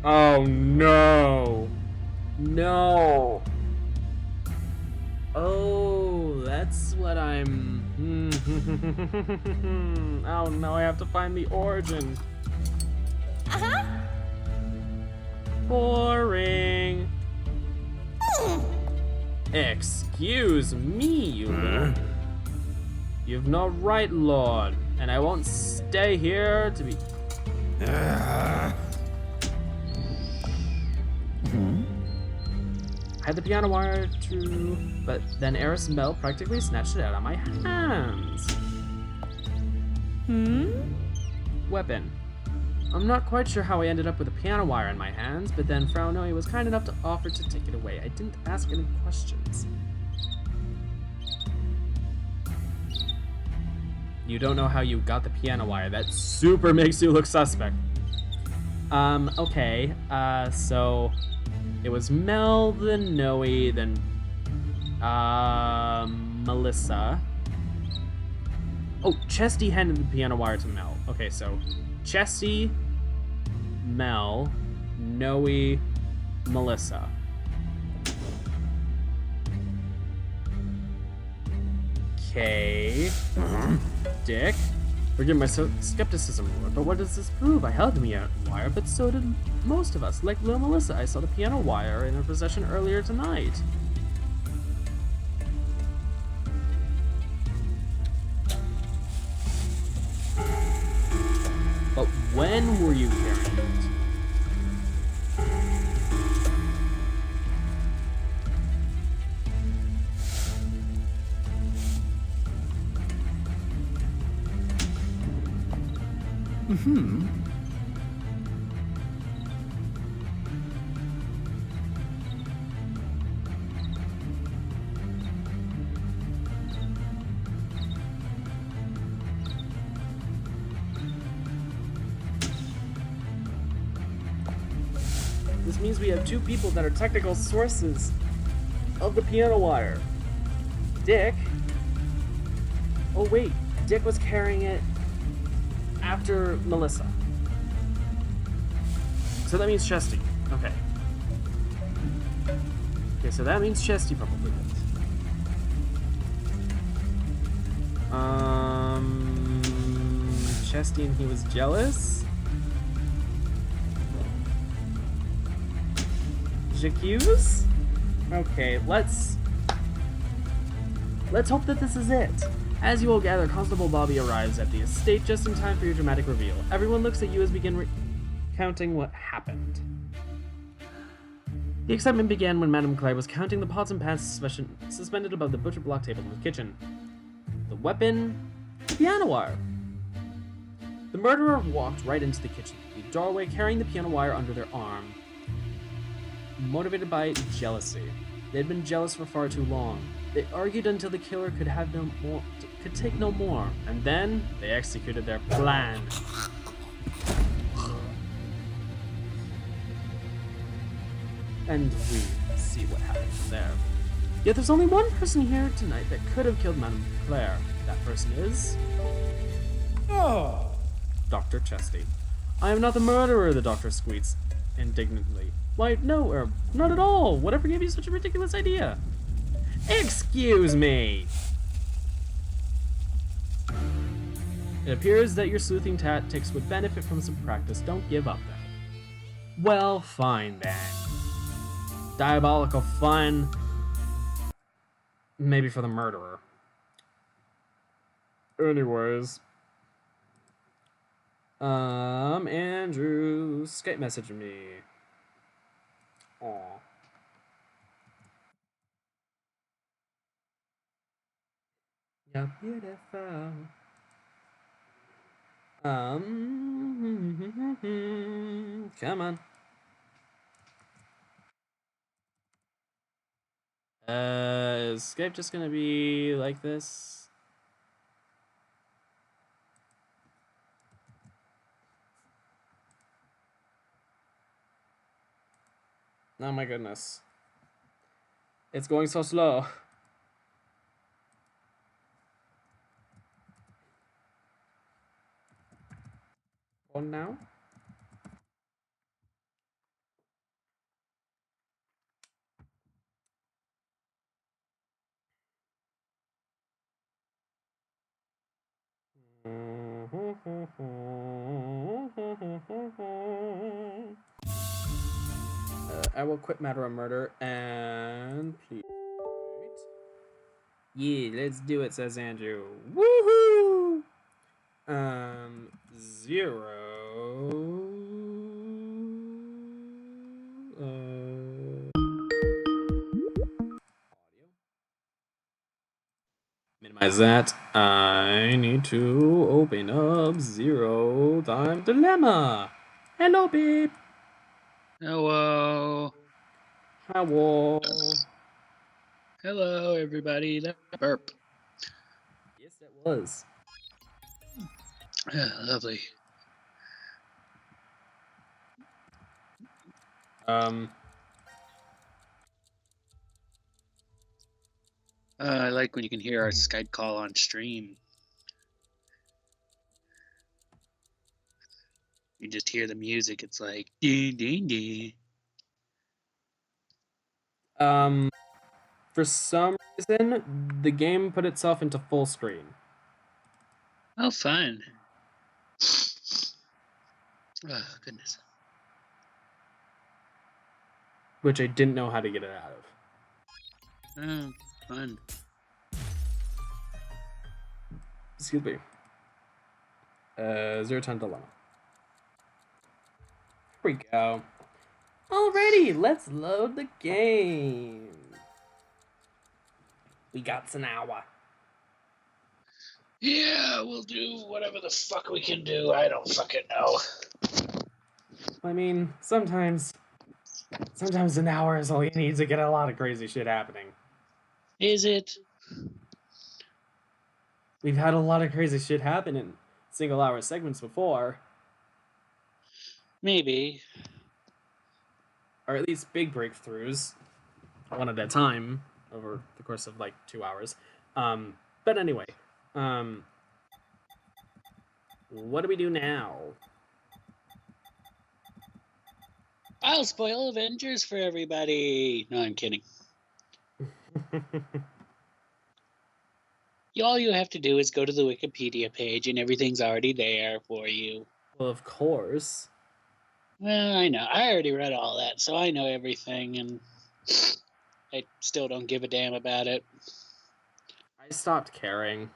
Oh no! No! Oh, that's what I'm... Oh no, I have to find the origin. Boring. Excuse me, You've no right, Lord, and I won't stay here to be... I had the piano wire, true, but then Arismel practically snatched it out of my hands. Weapon. I'm not quite sure how I ended up with a piano wire in my hands, but then Frau Noe was kind enough to offer to take it away. I didn't ask any questions. You don't know how you got the piano wire. That super makes you look suspect. Okay. So it was Mel, then Noe, then Melissa. Oh, Chesty handed the piano wire to Mel. Okay, so Chesty, Mel, Noe, Melissa. Okay. Dick. Forgive my skepticism, Lord, but what does this prove? I held the piano wire, but so did most of us. Like little Melissa, I saw the piano wire in her possession earlier tonight. But when were you carrying it? Mm-hmm. This means we have two people that are technical sources of the piano wire. Dick. Oh wait, Dick was carrying it after Melissa. So that means Chesty. Okay. Okay, so that means Chesty probably did. Chesty and he was jealous? J'accuse? Okay, let's hope that this is it. As you all gather, Constable Bobby arrives at the estate just in time for your dramatic reveal. Everyone looks at you as begin recounting what happened. The excitement began when Madame Claire was counting the pots and pans suspended above the butcher block table in the kitchen. The weapon, the piano wire. The murderer walked right into the kitchen, the doorway carrying the piano wire under their arm. Motivated by jealousy. They had been jealous for far too long. They argued until the killer could take no more, and then they executed their plan. And we see what happened from there. Yet there's only one person here tonight that could have killed Madame Claire. That person is... Dr. Chesty. I am not the murderer, the doctor squeaks indignantly. Why, no, not at all. Whatever gave you such a ridiculous idea? Excuse me! It appears that your sleuthing tactics would benefit from some practice. Don't give up, then. Well, fine, then. Diabolical fun. Maybe for the murderer. Anyways. Andrew Skype messaged me. Aw. You're beautiful. Come on. Is Skype just gonna be like this? Oh my goodness. It's going so slow. On now? I will quit Matter of Murder and please wait. Yeah, let's do it, says Andrew. Woohoo! 0. Audio. Minimize that. I need to open up 0 Time Dilemma. Hello, babe. Hello. Hello. Hello, everybody. That burp. Yes, that was. Lovely. I like when you can hear our Skype call on stream. You just hear the music. It's like ding ding ding. For some reason, the game put itself into full screen. Oh, fun. Oh, goodness. Which I didn't know how to get it out of. Oh, fun. Excuse me. Zero Time Dilemma. Here we go. Alrighty, let's load the game. We got an hour. Yeah, we'll do whatever the fuck we can do. I don't fucking know. I mean, sometimes an hour is all you need to get a lot of crazy shit happening. Is it? We've had a lot of crazy shit happen in single-hour segments before. Maybe. Or at least big breakthroughs, one at a time, over the course of like 2 hours. But anyway, what do we do now? I'll spoil Avengers for everybody. No, I'm kidding. All you have to do is go to the Wikipedia page and everything's already there for you. Well, of course. Well, I know. I already read all that, so I know everything, and I still don't give a damn about it. I stopped caring.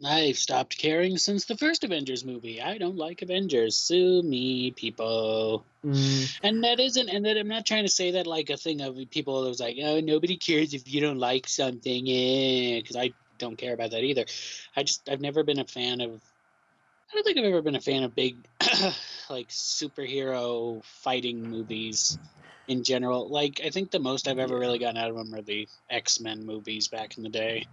I've stopped caring since the first Avengers movie. I don't like Avengers. Sue me, people. And that I'm not trying to say that like a thing of people that was like, oh, nobody cares if you don't like something, because I don't care about that either. I've never been a fan of. I don't think I've ever been a fan of big, like superhero fighting movies in general. Like I think the most I've ever really gotten out of them are the X-Men movies back in the day.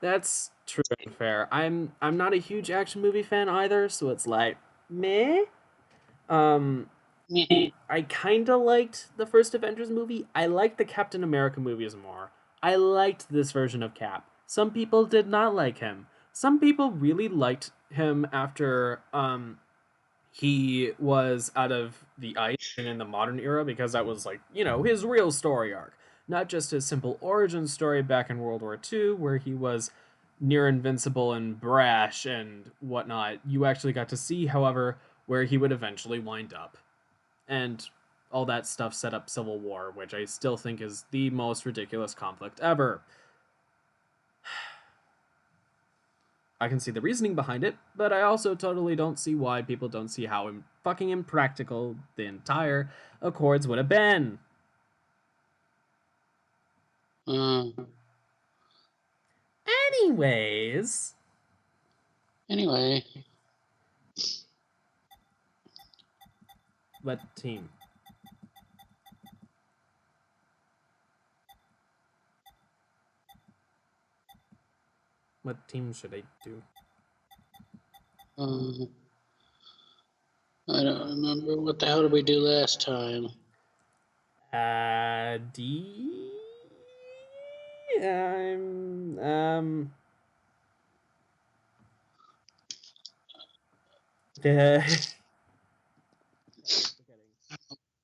That's true and fair. I'm not a huge action movie fan either, so it's like meh. I kind of liked the first Avengers movie. I liked the Captain America movies more. I liked this version of Cap. Some people did not like him. Some people really liked him after he was out of the ice and in the modern era, because that was like, his real story arc. Not just his simple origin story back in World War II, where he was near invincible and brash and whatnot. You actually got to see, however, where he would eventually wind up. And all that stuff set up Civil War, which I still think is the most ridiculous conflict ever. I can see the reasoning behind it, but I also totally don't see why people don't see how fucking impractical the entire Accords would have been. Anyways. Anyway. What team? What team should I do? I don't remember. What the hell did we do last time? D.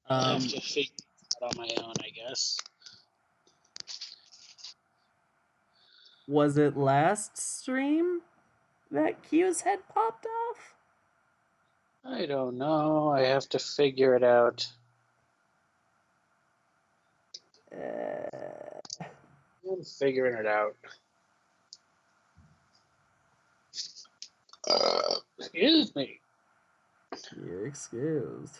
I'll have to figure it out on my own, I guess. Was it last stream that Q's head popped off? I don't know. I have to figure it out. I'm figuring it out. Excuse me. You're excused.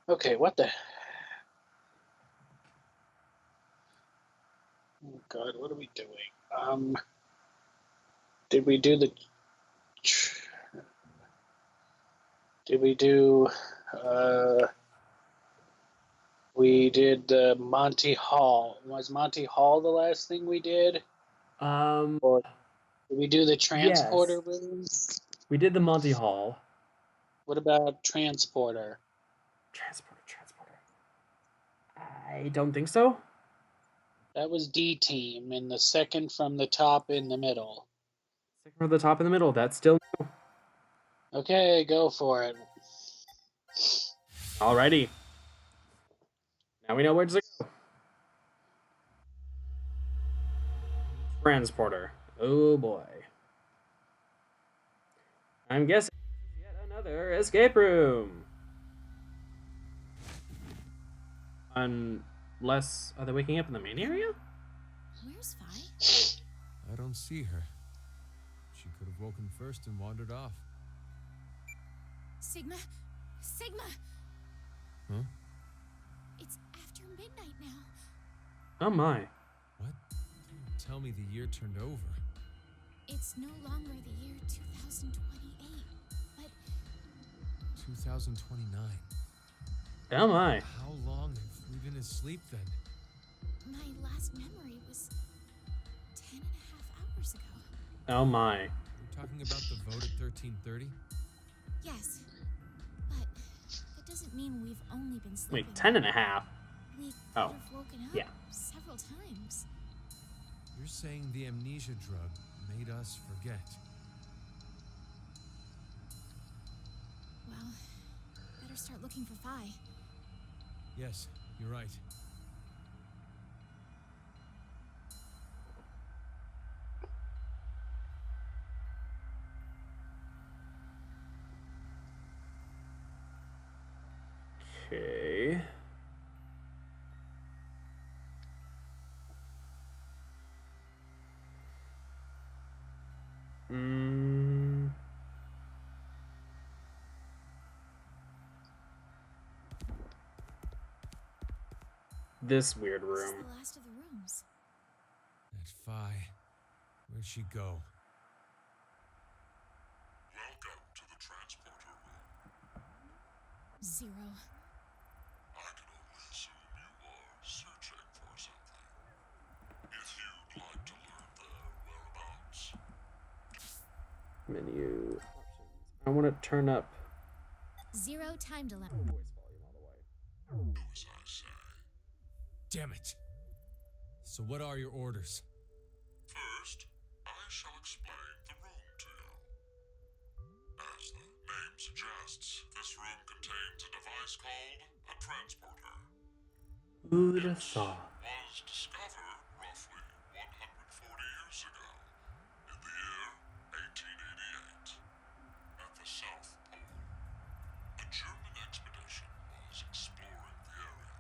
Okay, what the... Oh, God, what are we doing? Did we do the... Did we do... We did the Monty Hall. Was Monty Hall the last thing we did? Or Did we do the transporter Yes. room? We did the Monty Hall. What about transporter? Transporter. I don't think so. That was D team, and the second from the top in the middle. Second from the top in the middle. That's still no. Okay, go for it. Alrighty. Now we know where to go. Transporter. Oh boy. I'm guessing yet another escape room. Unless, are they waking up in the main area? Where's Vi? I don't see her. She could have woken first and wandered off. Sigma? Huh? It's after midnight now. Oh my. What? Don't tell me the year turned over. It's no longer the year 2028, but 2029. Oh my. How long have we been asleep then? my last memory was 10 and a half hours ago. Oh my. You're talking about the vote at 13:30? Yes, but that doesn't mean we've only been sleeping. Wait, 10 and a half? We could Oh, have woken up yeah. several times. You're saying the amnesia drug made us forget. Well, better start looking for Vi. Yes, you're right. Okay. This weird This is room. the last of the rooms. That Vi. Where'd she go? Welcome to the transporter room. Zero. I can only assume you are searching for something. If you'd like to learn their whereabouts. Menu options. I want to turn up Zero time dilemma. voice volume all the way. Do as I say. Damn it! So what are your orders? First, I shall explain the room to you. As the name suggests, this room contains a device called a transporter. Who'd It have thought? was discovered roughly 140 years ago, in the year 1888, at the South Pole. A German expedition was exploring the area.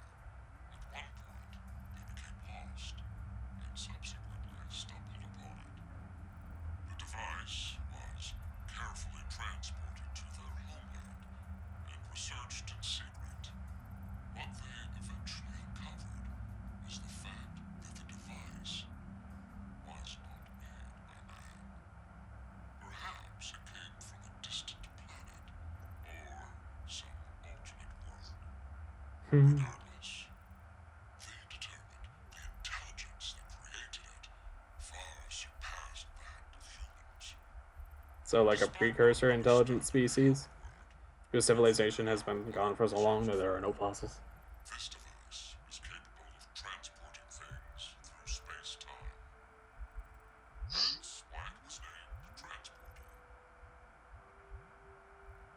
At one point, they became lost, and subsequently stumbled upon it. The device was carefully transported to their homeland and researched in secret. What they eventually uncovered was the fact that the device was not made by man. Perhaps it came from a distant planet or some alternate world. Regardless, they determined the intelligence that created it far surpassed that of humans. So, like a precursor intelligent species? Because civilization has been gone for so long that there are no fossils. This device is capable of transporting things through space-time. Hence why it was named Transporter.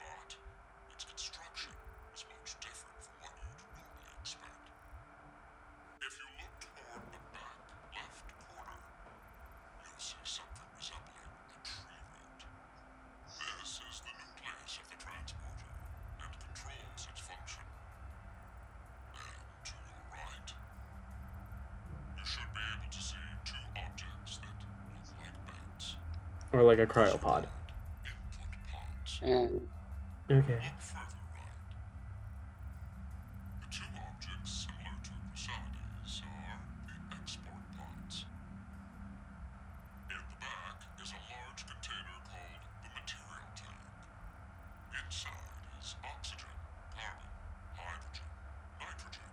But its construction is much different from what you'd normally expect. If you look toward the back left corner, you'll see something resembling a tree root. This is the nucleus of the transporter and controls its function. And to your right, you should be able to see two objects that look like beds. Or like a cryopod. Input pods. Okay. Look further right. The two objects similar to Procedurally are the export pods. In the back is a large container called the material tank. Inside is oxygen, carbon, hydrogen, nitrogen,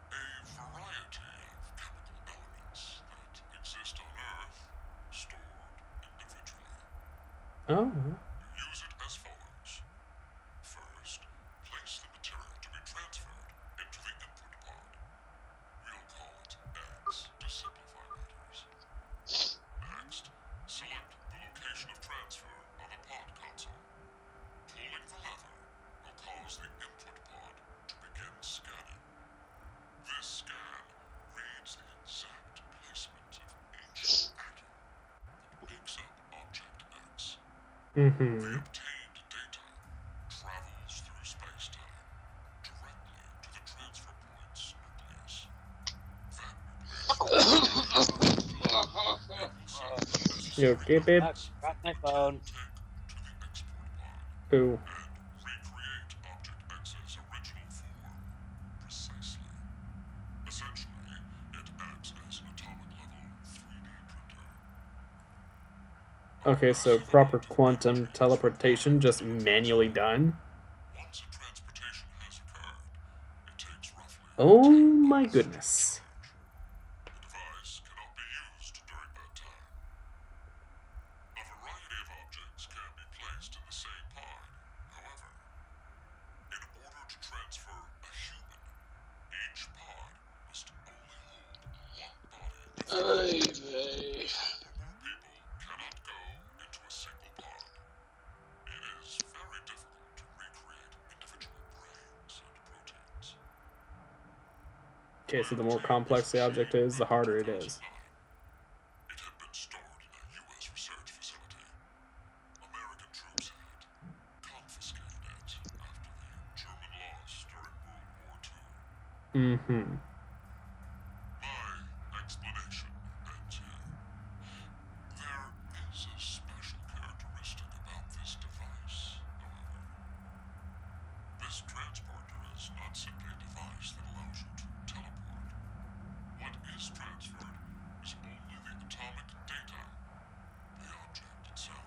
a variety of chemical elements that exist on Earth, stored Oh. Use it as follows. First, place the material to be transferred into the input pod. We'll call it X to simplify matters. Next, select the location of transfer on the pod console. Pulling the lever will cause the input pod to begin scanning. This scan reads the exact placement of ancient matter that makes up Object X. Mm-hmm. The obtained data travels through space-time directly to the transfer point's nucleus. That nucleus You okay, babe? Drop my phone. to the export pod Ooh. and recreate Object X's original form precisely. Essentially, it acts as an atomic-level 3D printer. Okay, so proper quantum teleportation just manually done? Once a transportation has occurred, it takes roughly Oh 10 my months to goodness. charge. The device cannot be used during that time. A variety of objects can be placed in the same pod. However, in order to transfer a human, each pod must only hold one body. People cannot go into a single pod. It is very difficult to recreate individual brains and proteins. Okay, so the more complex the object is, the harder it is. It had been stored in a U.S. research facility. American troops had confiscated it after the German loss during World War II. Mm-hmm. My explanation ends here. There is a special characteristic about this device, however. This transporter is not simply a device that allows you to teleport. What is transferred is only the atomic data. The object itself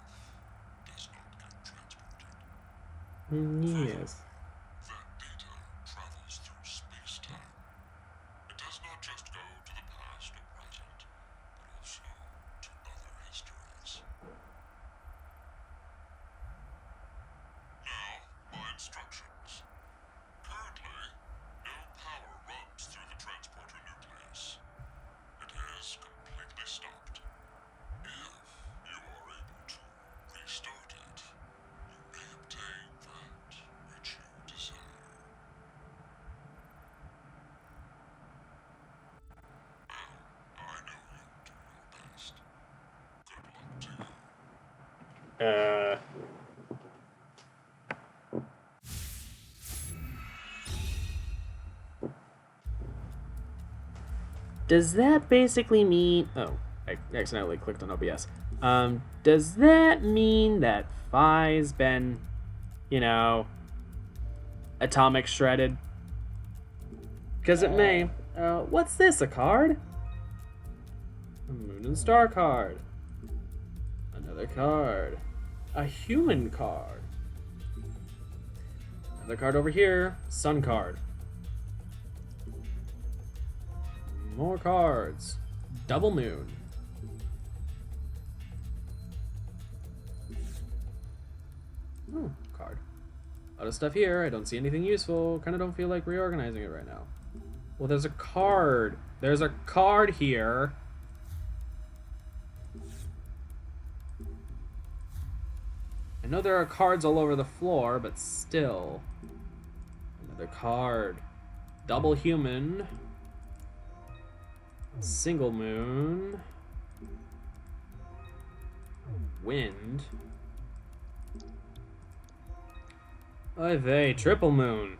does not get transported. Yes. That data travels through space-time. It does not just go to the past or present, but also to other histories. Now, my instructions. Currently, no power runs through the transporter nucleus. It is completely stopped. If you are able to restart it, you may obtain that which you desire. Well, I know you'll do your best. Good luck to you. Does that basically mean... Oh, I accidentally clicked on OBS. Does that mean that Phi's been, you know, atomic shredded? Because it may. What's this, a card? A Moon and Star card. Another card. A human card. Another card over here. Sun card. More cards. Double moon. Oh, card. A lot of stuff here. I don't see anything useful. Kind of don't feel like reorganizing it right now. Well, there's a card. There's a card here. I know there are cards all over the floor, but still. Another card. Double human. Single moon. Wind. Oy vey, triple moon.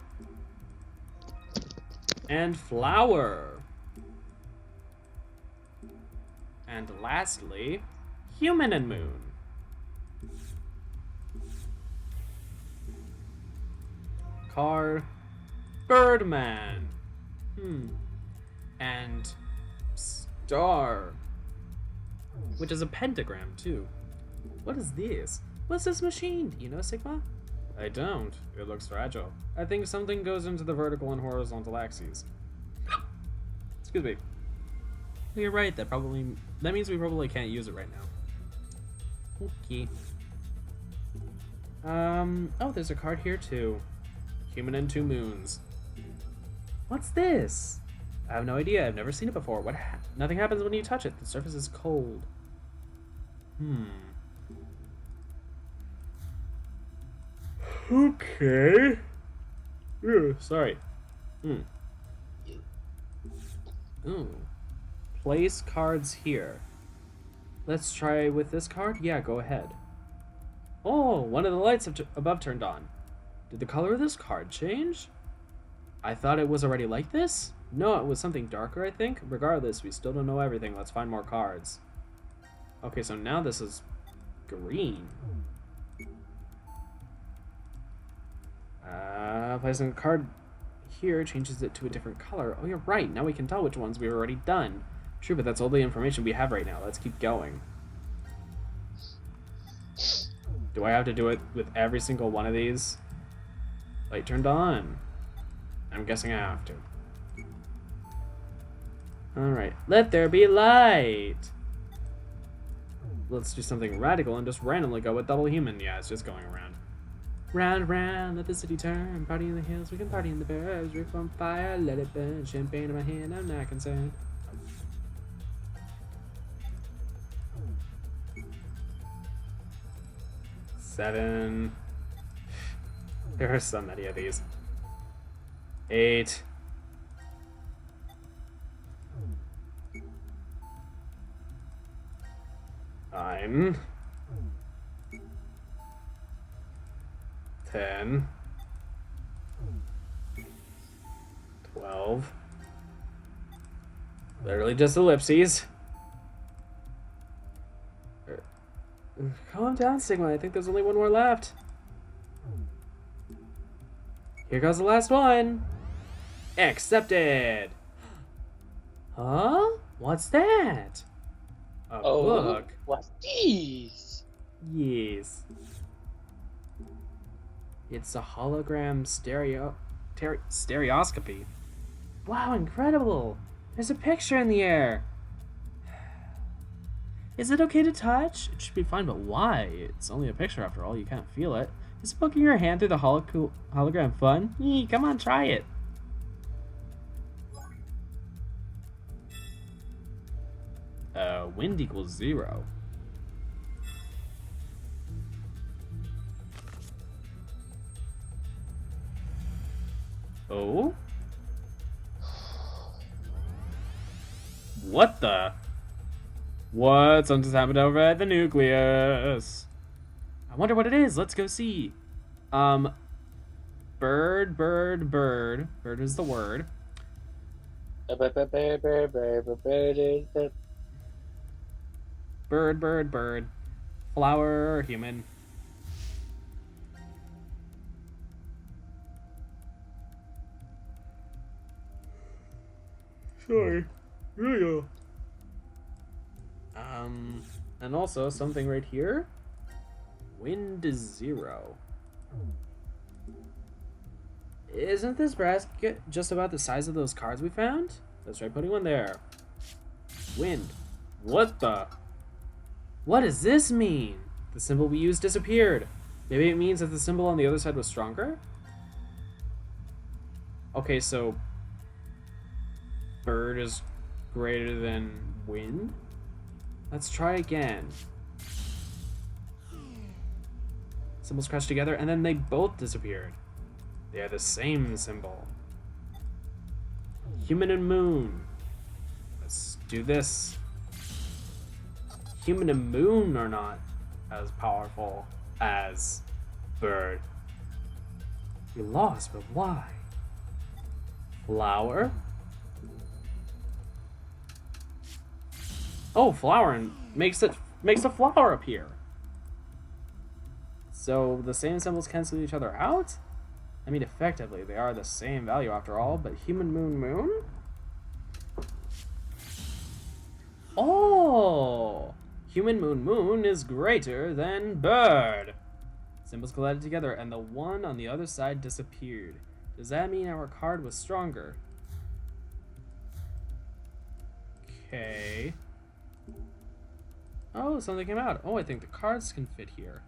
And flower. And lastly, human and moon. Card. Birdman. And star. Which is a pentagram, too. What is this? What's this machine? Do you know, Sigma? I don't. It looks fragile. I think something goes into the vertical and horizontal axes. Excuse me. You're right, that means we probably can't use it right now. Okay. Oh, there's a card here too. Human and 2 moons. What's this? I have no idea. I've never seen it before. Nothing happens when you touch it. The surface is cold. Okay. Ugh, sorry. Ooh. Place cards here. Let's try with this card? Yeah, go ahead. Oh, one of the lights above turned on. Did the color of this card change? I thought it was already like this? No, it was something darker, I think. Regardless, we still don't know everything. Let's find more cards. Okay, so now this is green. Placing a card here changes it to a different color. Oh, you're right. Now we can tell which ones we've already done. True, but that's all the information we have right now. Let's keep going. Do I have to do it with every single one of these? Light turned on. I'm guessing I have to. Alright. Let there be light! Let's do something radical and just randomly go with double human. Yeah, it's just going around. Round, round, let the city turn. Party in the hills, we can party in the burbs. Roof on fire, let it burn. Champagne in my hand, I'm not concerned. Seven. There are so many of these. 8. 9. 10. 12. Literally just ellipses. Calm down, Sigma. I think there's only one more left. Here goes the last one. Accepted. Huh? What's that? A book. What's these? Yes. It's a hologram stereoscopy. Wow, incredible. There's a picture in the air. Is it okay to touch? It should be fine, but why? It's only a picture after all. You can't feel it. Is poking your hand through the hologram fun? Yee, come on, try it. Wind equals 0. Oh? What the? What? Something's happened over at the nucleus. I wonder what it is. Let's go see. Bird, bird, bird. Bird is the word. Bird, bird, bird. Flower, human. Sorry. Yeah. And also something right here. Wind is 0. Isn't this basket just about the size of those cards we found? Let's try putting one there. Wind. What the? What does this mean? The symbol we used disappeared. Maybe it means that the symbol on the other side was stronger? Okay, so bird is greater than wind? Let's try again. Symbols crashed together and then they both disappeared. They are the same symbol. Human and moon. Let's do this. Human and moon are not as powerful as bird. We lost, but why? Flower? Oh, flower and makes a flower appear. So the same symbols cancel each other out? I mean, effectively, they are the same value after all, but human, moon, moon? Oh! Human, moon, moon is greater than bird. Symbols collided together, and the one on the other side disappeared. Does that mean our card was stronger? Okay. Oh, something came out. Oh, I think the cards can fit here.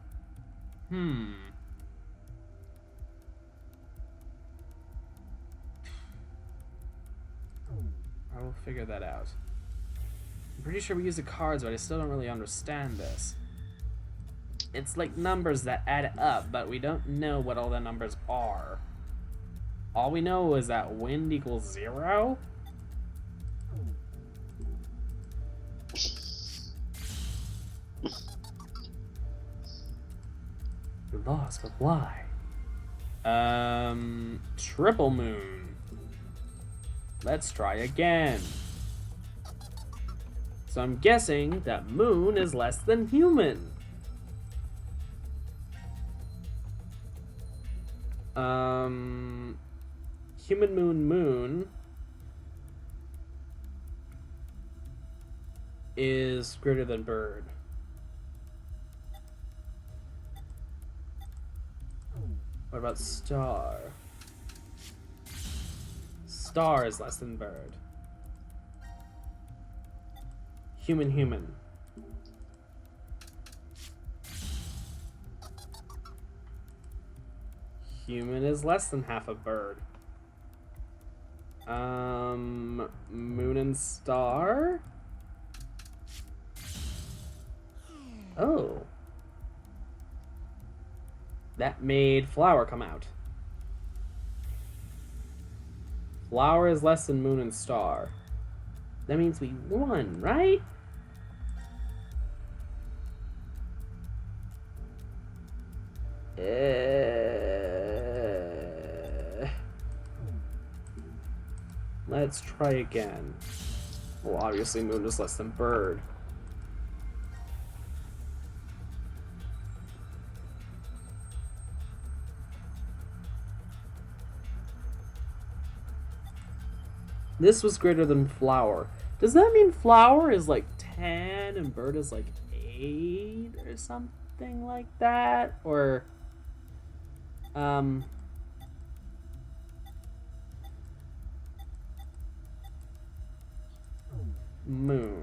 we'll figure that out. I'm pretty sure we use the cards, but I still don't really understand this. It's like numbers that add up, but we don't know what all the numbers are. All we know is that wind equals 0. You're lost, but why? Triple moon. Let's try again. So I'm guessing that moon is less than human. Human moon is greater than bird. What about star? Star is less than bird. Human. Human is less than half a bird. Moon and star? Oh. That made flower come out. Flower is less than moon and star. That means we won, right? Let's try again. Well, obviously moon is less than bird. This was greater than flower. Does that mean flower is like 10 and bird is like 8 or something like that? Or moon.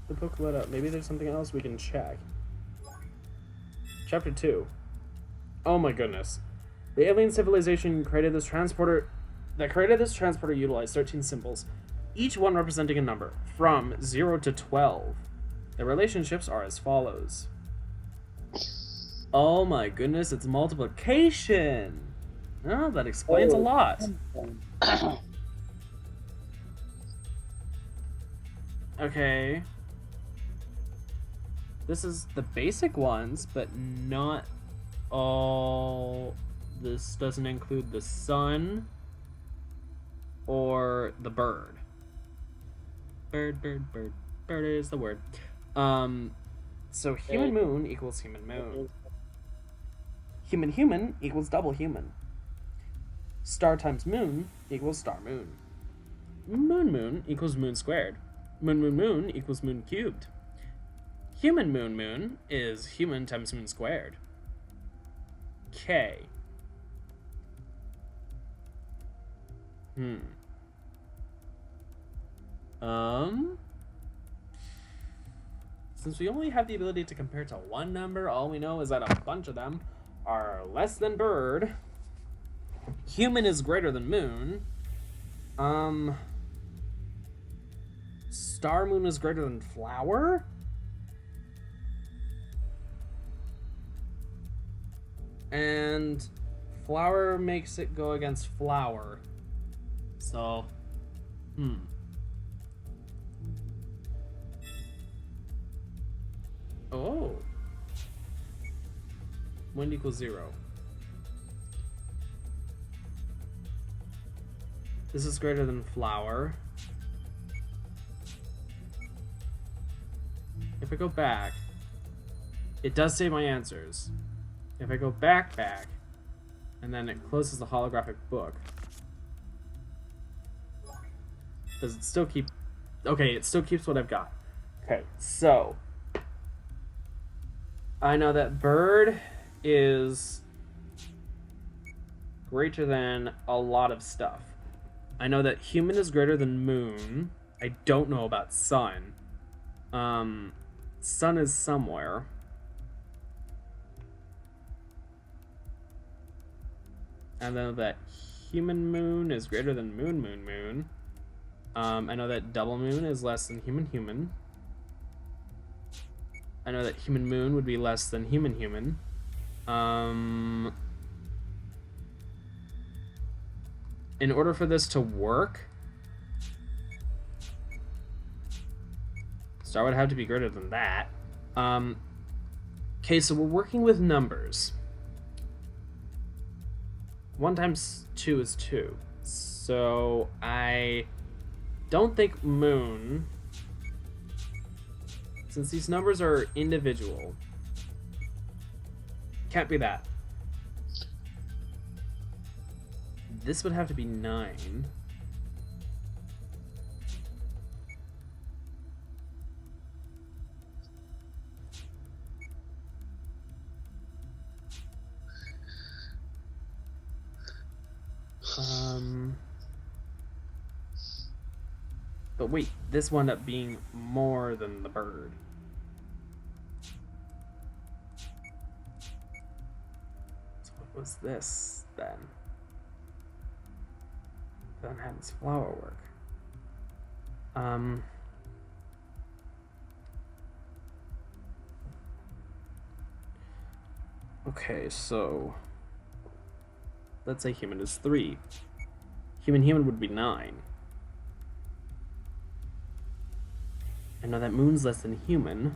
The book lit up. Maybe there's something else we can check. Chapter 2. Oh my goodness. The alien civilization created this transporter utilized 13 symbols, each one representing a number, from 0 to 12. The relationships are as follows. Oh my goodness, it's multiplication! Oh, that explains a lot. Okay. This is the basic ones, but not all. This doesn't include the sun or the bird. Bird is the word. So human moon equals human moon. Human equals double human. Star times moon equals star moon. Moon equals moon squared. Moon equals moon cubed. Human moon is human times moon squared. K. Since we only have the ability to compare to one number, all we know is that a bunch of them are less than bird. Human is greater than moon. Star moon is greater than flower. And flower makes it go against flower. So, Oh. Wind equals 0. This is greater than flower. If I go back, it does say my answers. If I go back, and then it closes the holographic book. Does it still keep... Okay, it still keeps what I've got. Okay, so... I know that bird is greater than a lot of stuff. I know that human is greater than moon. I don't know about sun. Sun is somewhere. I know that human moon is greater than moon. I know that double moon is less than human. I know that human moon would be less than human. In order for this to work, star would have to be greater than that. Okay, so we're working with numbers. 1 times 2 is 2. So I don't think moon, since these numbers are individual, can't be that. This would have to be 9. But wait, this wound up being more than the bird. So what was this then? Then had its flower work. Okay, so let's say human is 3. Human would be 9. I know that moon's less than human.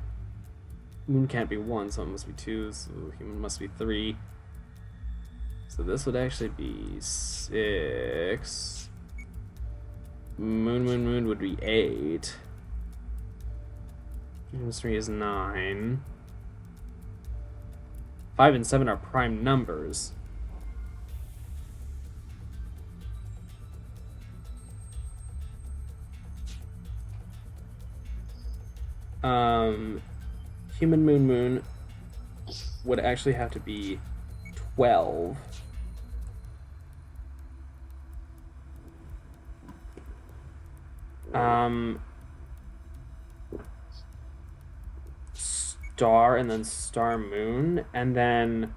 Moon can't be 1, so it must be 2, so human must be 3. So this would actually be 6. Moon would be 8. Human's 3 is 9. 5 and 7 are prime numbers. Human moon would actually have to be 12. Star and then star moon, and then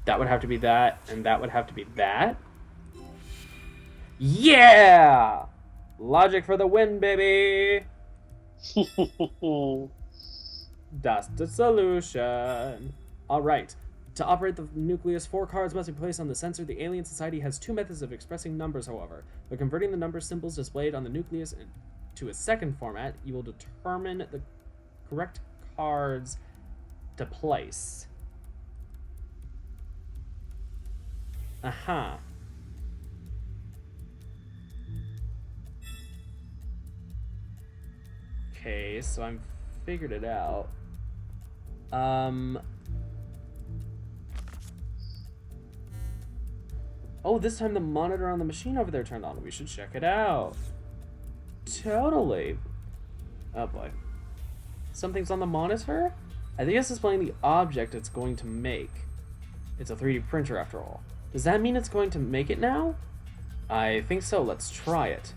that would have to be that, and that would have to be that. Yeah! Logic for the win, baby! That's the solution. Alright. To operate the nucleus, 4 cards must be placed on the sensor. The alien society has 2 methods of expressing numbers, however. By converting the number symbols displayed on the nucleus to a second format, you will determine the correct cards to place. Aha. Okay, so I've figured it out. Oh, this time the monitor on the machine over there turned on. We should check it out. Totally. Oh boy. Something's on the monitor? I think it's displaying the object it's going to make. It's a 3D printer after all. Does that mean it's going to make it now? I think so. Let's try it.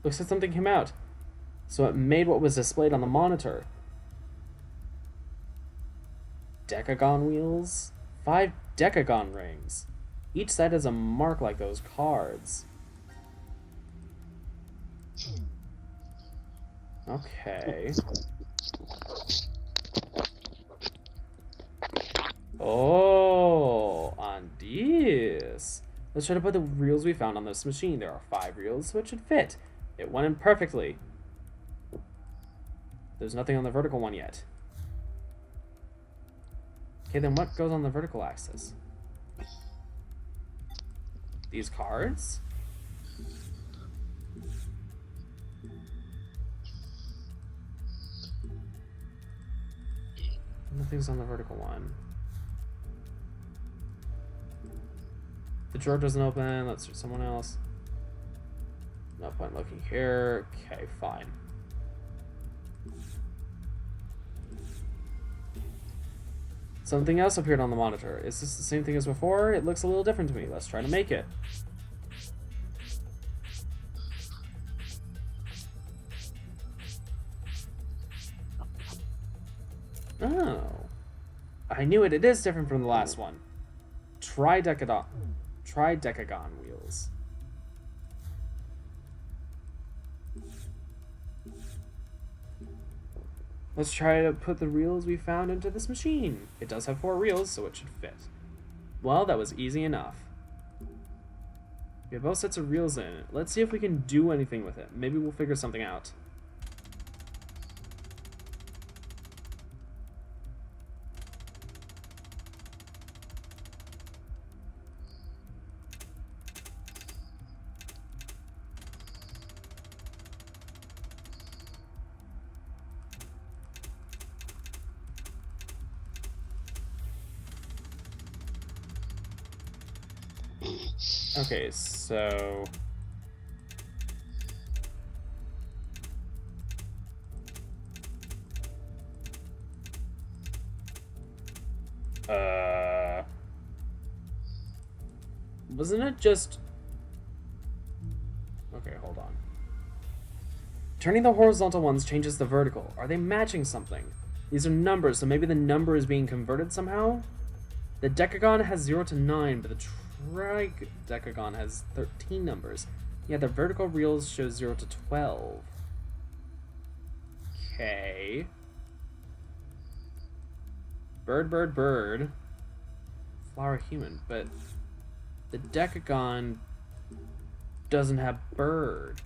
Looks like something came out. So it made what was displayed on the monitor. Decagon wheels? 5 decagon rings. Each side has a mark like those cards. Okay. Oh, on this. Let's try to put the reels we found on this machine. There are 5 reels, so it should fit. It went in perfectly. There's nothing on the vertical one yet. Okay, then what goes on the vertical axis? These cards? Nothing's on the vertical one. The drawer doesn't open. Let's do someone else. No point looking here. Okay, fine. Something else appeared on the monitor. Is this the same thing as before? It looks a little different to me. Let's try to make it. Oh. I knew it. It is different from the last one. Tridecagon wheels. Let's try to put the reels we found into this machine. It does have 4 reels, so it should fit. Well, that was easy enough. We have both sets of reels in. Let's see if we can do anything with it. Maybe we'll figure something out. Okay, so... Wasn't it just... Okay, hold on. Turning the horizontal ones changes the vertical. Are they matching something? These are numbers, so maybe the number is being converted somehow? The decagon has 0 to 9, but the tridecagon has 13 numbers. Yeah, the vertical reels show 0 to 12. Okay. Bird, bird, bird. Flower, human, but the decagon doesn't have bird.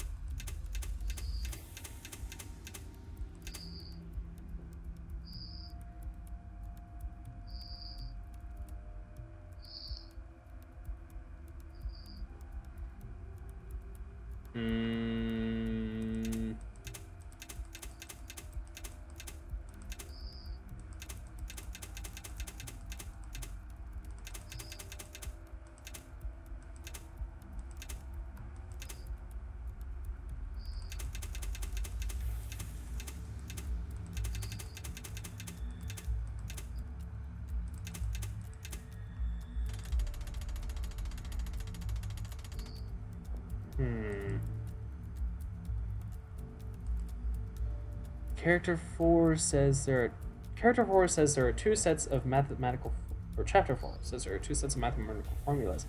Character 4 says there are 2 sets of mathematical, or chapter 4 says there are 2 sets of mathematical formulas.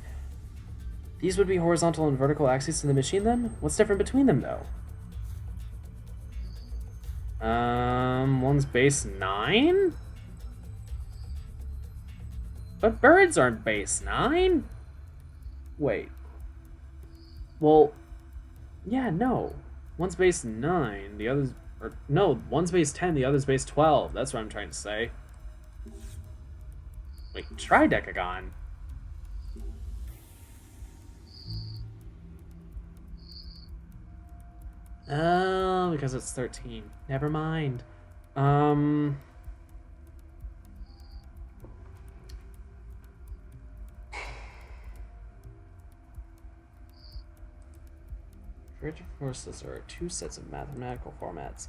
These would be horizontal and vertical axes to the machine then? What's different between them though? One's base 9? But birds aren't base 9? Wait. Well, yeah, no. One's base 9, the other's... Or, no, one's base 10, the other's base 12. That's what I'm trying to say. Wait, tridecagon? Oh, because it's 13. Never mind. Character forces are 2 sets of mathematical formats.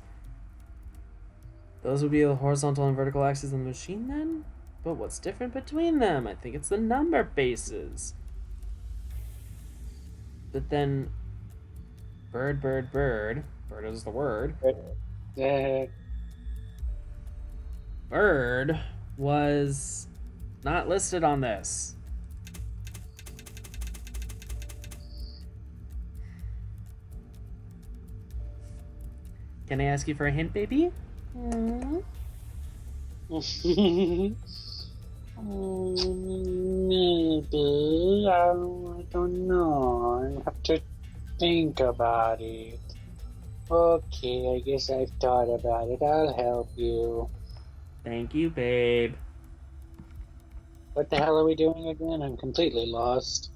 Those would be the horizontal and vertical axes of the machine then? But what's different between them? I think it's the number bases. But then... Bird, bird, bird. Bird is the word. Bird was not listed on this. Can I ask you for a hint, baby? Maybe, I don't know. I have to think about it. Okay, I guess I've thought about it. I'll help you. Thank you, babe. What the hell are we doing again? I'm completely lost.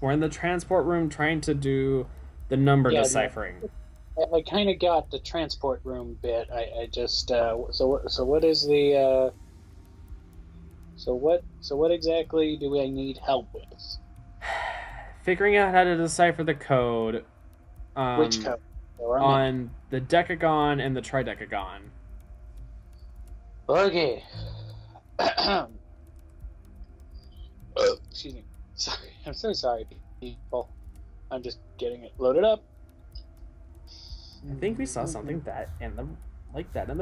We're in the transport room trying to do the number deciphering. I kind of got the transport room bit. I just so what is the so what exactly do I need help with? Figuring out how to decipher the code. Which code? On the decagon and the tridecagon. Okay. Excuse me. Sorry. I'm so sorry, people. I'm just getting it loaded up. I think we saw something in the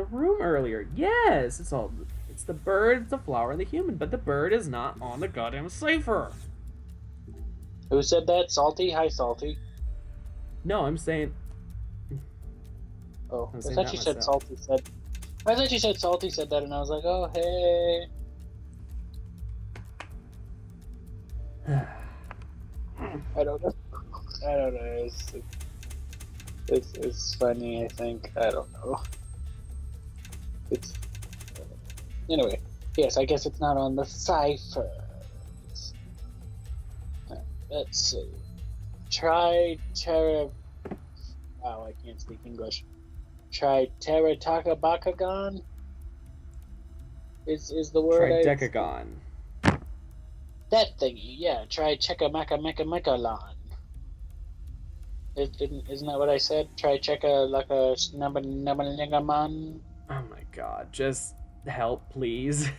room earlier. Yes, it's the bird, the flower, and the human, but the bird is not on the goddamn cipher. Who said that? Salty? Hi, Salty. No, I'm saying. Oh, I thought you said Salty said. I thought you said Salty said that, and I was like, oh hey. I don't know. It's funny. I think I don't know. It's anyway. Yes, I guess it's not on the cipher. Let's see. Wow, I can't speak English. Triteratakabacagon is the word. Tridecagon. That thingy, yeah. Tricheckamacamacamacalon. Isn't that what I said? Tricheckalakaman. Oh my god, just help, please.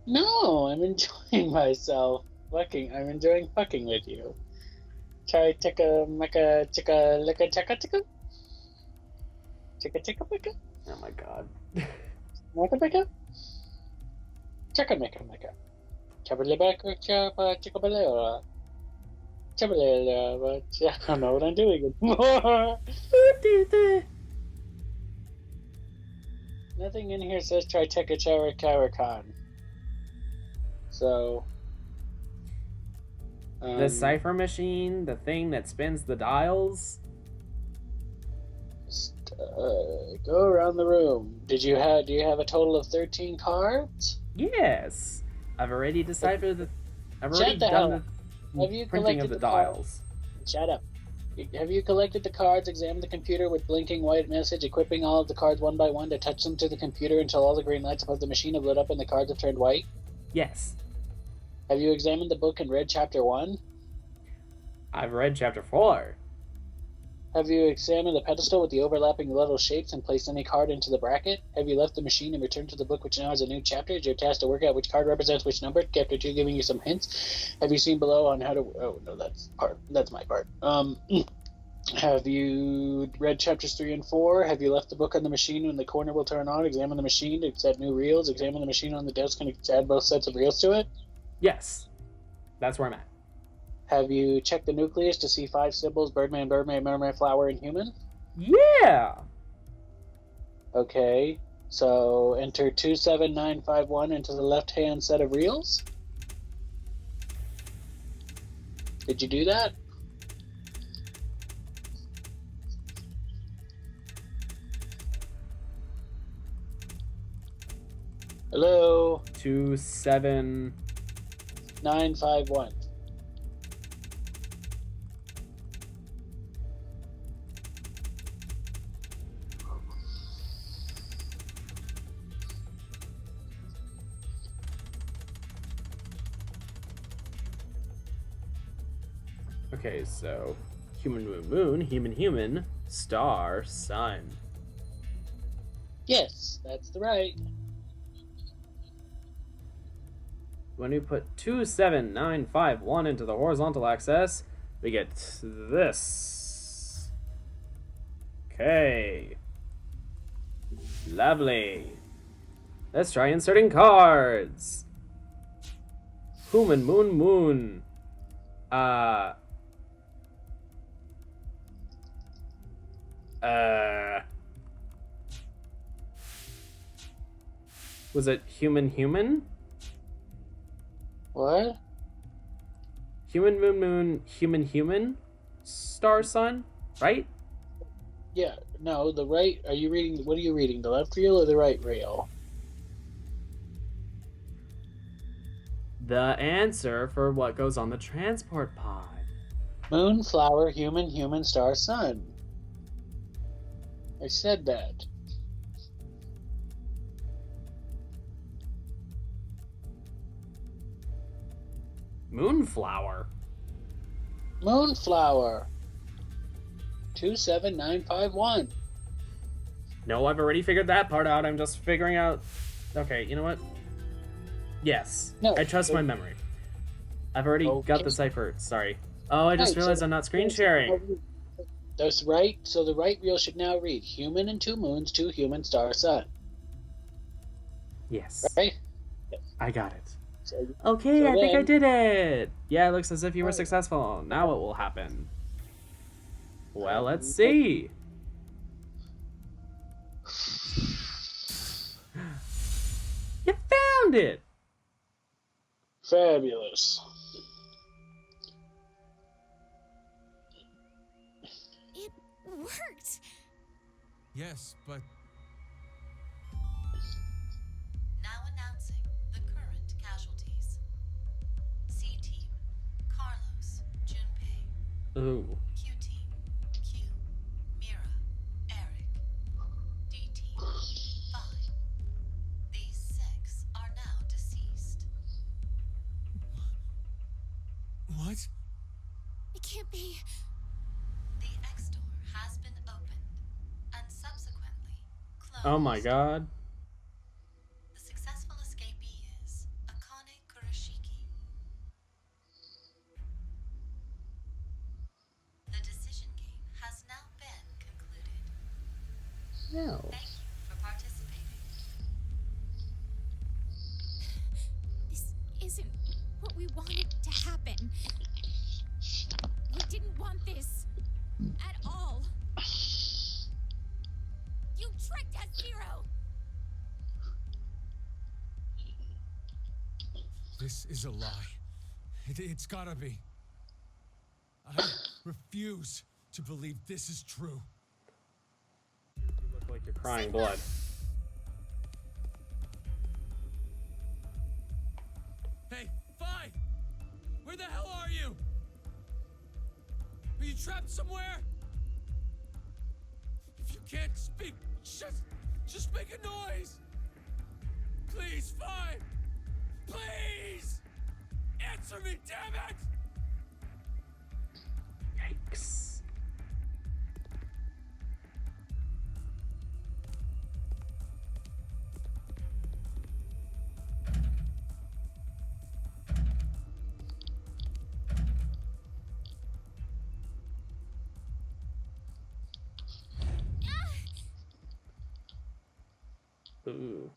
No, I'm enjoying myself. I'm enjoying fucking with you. Tricheckamacachicka. Chicka. Oh my god. Maka. Checkamacamaca. Chabalabaka chickabalera. Chabalera, I don't know what I'm doing anymore. Nothing in here says Tritekacharakaracon. So the cipher machine, the thing that spins the dials. Go around the room. Do you have a total of 13 cards? Yes. I've already deciphered the. I've already done the printing of the dials. Shut up. Have you collected the cards, examined the computer with blinking white message, equipping all of the cards one by one to touch them to the computer until all the green lights above the machine have lit up and the cards have turned white? Yes. Have you examined the book and read chapter 1? I've read chapter 4. Have you examined the pedestal with the overlapping little shapes and placed any card into the bracket? Have you left the machine and returned to the book, which now has a new chapter? Is your task to work out which card represents which number? Chapter 2 giving you some hints. Have you seen below on how to... Oh, no, that's my part. Have you read chapters 3 and 4? Have you left the book on the machine when the corner will turn on? Examine the machine to set new reels. Examine the machine on the desk and add both sets of reels to it? Yes. That's where I'm at. Have you checked the nucleus to see 5 symbols: Birdman, Merman, Flower, and Human? Yeah! Okay, so enter 27951 into the left-hand set of reels. Did you do that? Hello? 27951. Okay, so human, moon, human, star, sun. Yes, that's the right. When we put 27951 into the horizontal axis, we get this. Okay. Lovely. Let's try inserting cards. Human, moon. Was it human? What? Human, moon, human, star, sun, right? Yeah, no, the right... Are you reading... What are you reading? The left reel or the right reel? The answer for what goes on the transport pod. Moon, flower, human, star, sun. I said that. Moonflower. Moonflower. 27951. No, I've already figured that part out. I'm just figuring out... Okay, you know what? Yes. No. I trust my memory. I've already got the cipher. Sorry. Oh, I just realized I'm not screen sharing. That's right. So the right reel should now read human and 2 moons, 2 human, star, sun. Yes. Right? I got it. So, Okay, so I think I then- did it. Yeah, it looks as if you were successful. Now what will happen? Well, let's see. You found it. Fabulous. It worked. Yes, but Now announcing the current casualties. C Team, Carlos, Junpei. Ooh. Q Team, Q, Mira, Eric. D Team, 5. These 6 are now deceased. what? It can't be. The X door has been opened and subsequently closed. Oh my god. The successful escapee is Akane Kurashiki. The decision game has now been concluded. No. Thank you for participating. This isn't what we wanted to happen. We didn't want this at all. You tricked us, Zero. This is a lie. It's gotta be. I refuse to believe this is true. You look like you're crying blood. Hey, Vi! Where the hell are you? Are you trapped somewhere? If you can't speak, just make a noise! Please, Vi! Please! Answer me, damn it! Yikes. Ooh.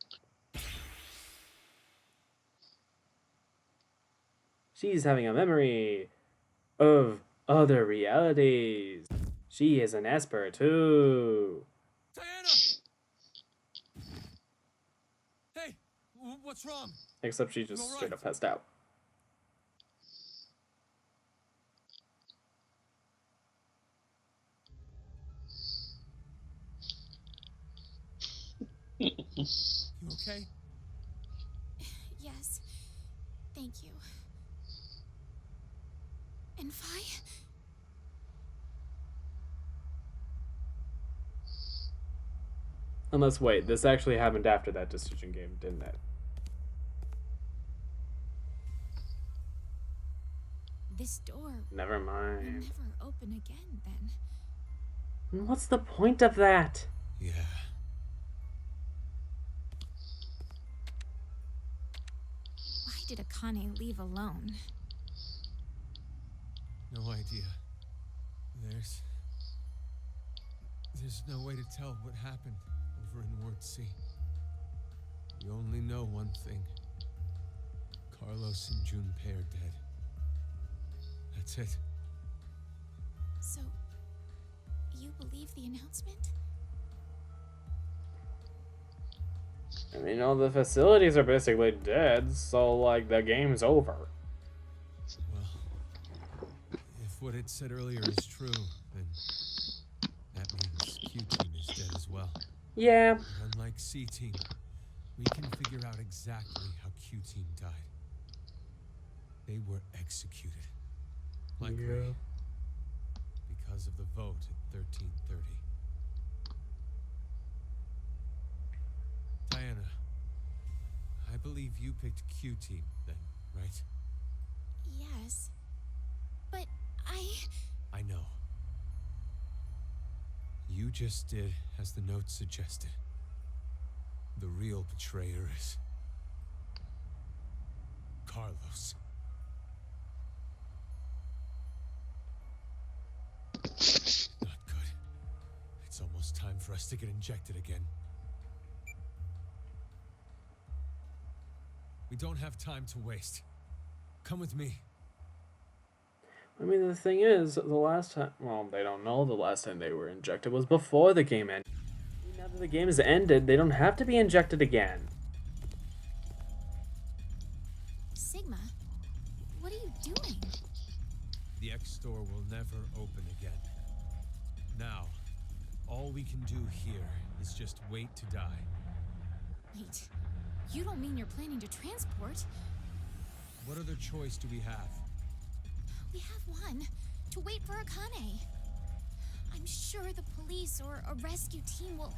She's having a memory of other realities. She is an Esper too. Diana! Hey, what's wrong? Except she just straight up passed out. You okay? Yes. Thank you. And Vi? Unless, wait, this actually happened after that decision game, didn't it? This door Never will mind. never open again then. What's the point of that? Yeah. Why did Akane leave alone? No idea. There's no way to tell what happened over in Ward C. We only know one thing. Carlos and Junpei are dead. That's it. So, you believe the announcement? I mean, all the facilities are basically dead, so, like, the game's over. Well, if what it said earlier is true, then that means Q-Team is dead as well. Yeah. But unlike C-Team, we can figure out exactly how Q-Team died. They were executed. Likely because of the vote at 1330. believe you picked Q Team then, right? Yes. But I know. You just did as the note suggested. The real betrayer is Carlos. Not good. It's almost time for us to get injected again. We don't have time to waste. Come with me. I mean, the thing is, the last time... Well, they don't know the last time they were injected was before the game ended. Now that the game has ended, they don't have to be injected again. Sigma, what are you doing? The X store will never open again. Now, all we can do here is just wait to die. Wait, you don't mean you're planning to transport? What other choice do we have? We have one. To wait for Akane. I'm sure the police or a rescue team will...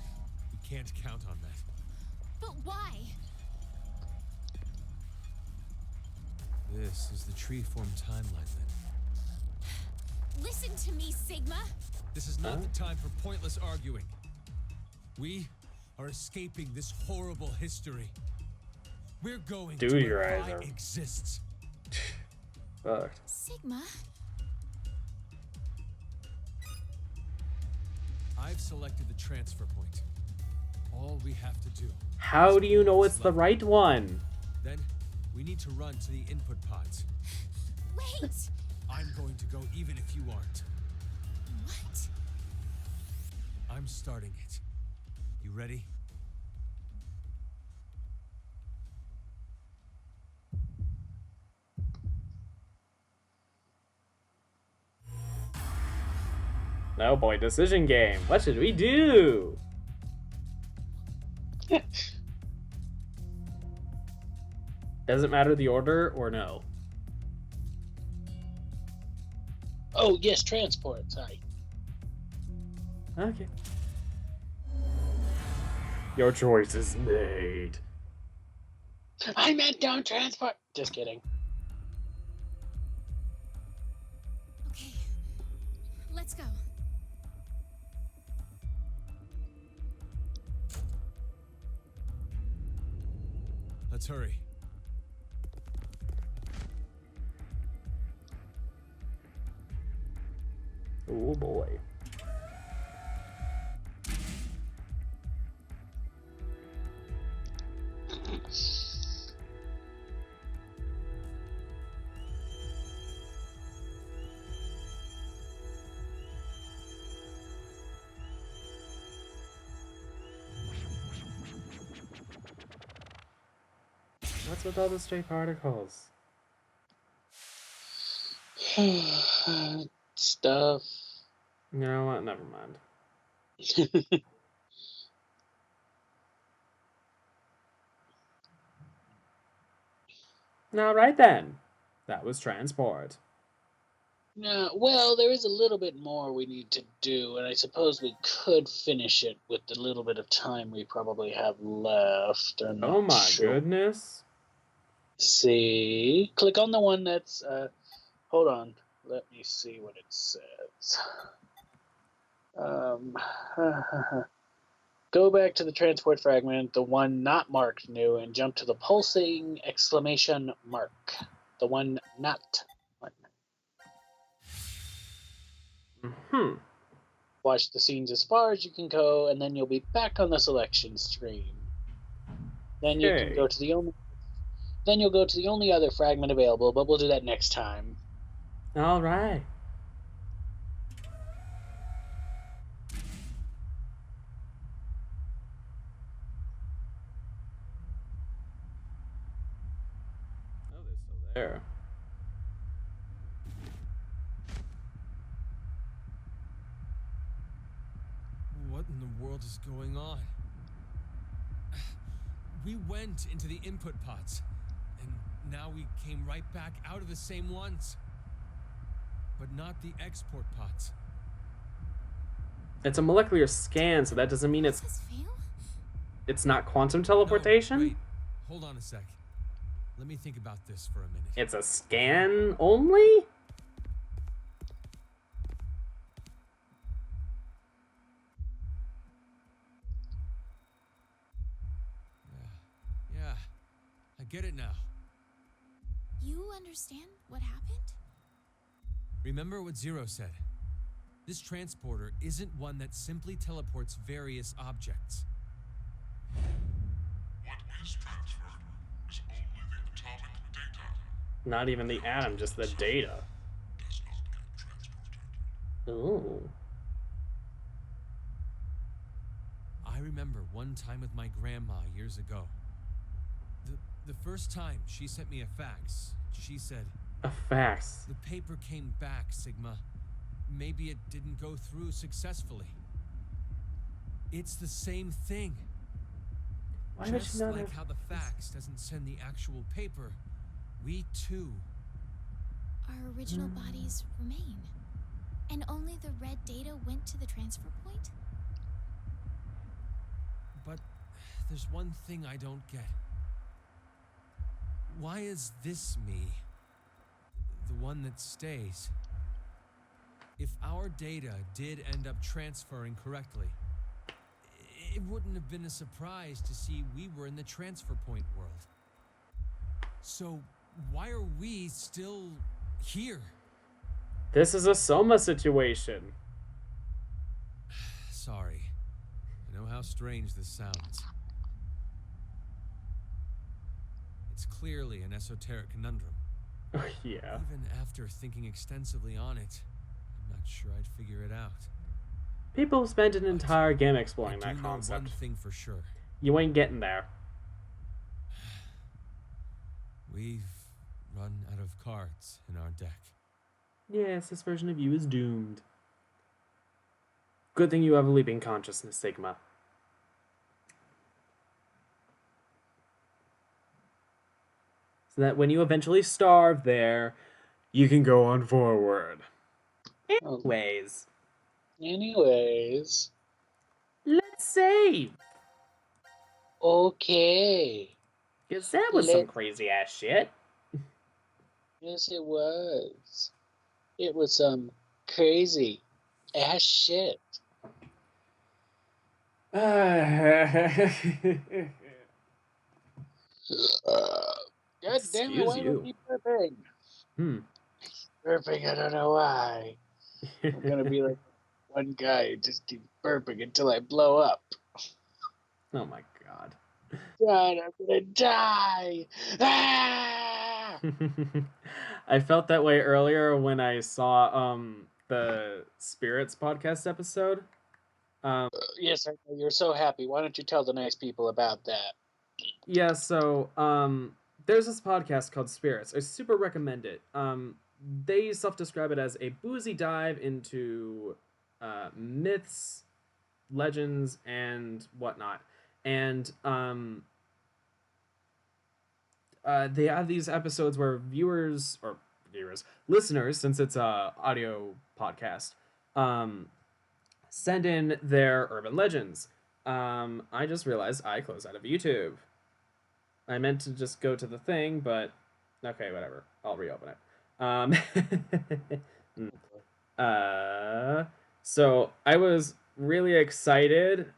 We can't count on that. But why? This is the tree-form timeline, then. Listen to me, Sigma. This is not the time for pointless arguing. We are escaping this horrible history. We're going Dude, to your where eyes I are- exists. Fucked. Sigma? I've selected the transfer point. All we have to do. How do you know it's the right one? Then we need to run to the input pods. Wait! I'm going to go even if you aren't. What? I'm starting it. You ready? Oh boy, decision game. What should we do? Does it matter the order or no? Oh, yes, transport. Sorry. Okay. Your choice is made. I meant don't transport. Just kidding. Okay. Let's go. Let's hurry. Oh boy. What's with all the stray particles? Stuff. You know what? Never mind. All right then. That was transport. No, well, there is a little bit more we need to do, and I suppose we could finish it with the little bit of time we probably have left. I'm Oh not my sure. goodness. See, click on the one that's. Hold on. Let me see what it says. Go back to the transport fragment, the one not marked new, and jump to the pulsing exclamation mark. The one not marked. Watch the scenes as far as you can go, and then you'll be back on the selection screen. Then you can go to the only. Then you'll go to the only other fragment available, but we'll do that next time. All right. Oh, they're still there. What in the world is going on? We went into the input pods, and now we came right back out of the same ones. But not the export pods. It's a molecular scan, so that doesn't mean Does this fail? it's not quantum teleportation? No, wait. Hold on a sec. Let me think about this for a minute. It's a scan only? Yeah, I get it now. You understand what happened? Remember what Zero said. This transporter isn't one that simply teleports various objects. What is transferred is only the atomic data. Not even the atom, just the data. Does not get transported. Ooh. I remember one time with my grandma years ago. The first time she sent me a fax, she said, A fax. "The paper came back, Sigma. Maybe it didn't go through successfully." It's the same thing. Why would Just she not like have... how the fax doesn't send the actual paper, we too. Our original bodies remain. And only the red data went to the transfer point? But there's one thing I don't get. Why is this me the one that stays? If our data did end up transferring correctly, it wouldn't have been a surprise to see we were in the transfer point world. So why are we still here? This is a Soma situation. Sorry. I know how strange this sounds. It's clearly an esoteric conundrum. Yeah. Even after thinking extensively on it, I'm not sure I'd figure it out. People spent an entire game I exploring do that know one concept. thing for sure. You ain't getting there. We've run out of cards in our deck. Yes, this version of you is doomed. Good thing you have a leaping consciousness, Sigma. So that when you eventually starve there, you can go on forward. Anyways, let's save. Okay. Because that was some crazy ass shit. Yes, it was. It was some crazy ass shit. God damn it, why would I keep burping? Burping, I don't know why. I'm gonna be like one guy who just keeps burping until I blow up. Oh my god. God, I'm gonna die! Ah! I felt that way earlier when I saw the Spirits podcast episode. Yes, I know. You're so happy. Why don't you tell the nice people about that? Yeah, so there's this podcast called Spirits. I super recommend it. They self-describe it as a boozy dive into myths, legends, and whatnot. And they have these episodes where listeners, since it's a audio podcast, send in their urban legends. I just realized I closed out of YouTube. I meant to just go to the thing, but okay, whatever. I'll reopen it. So I was really excited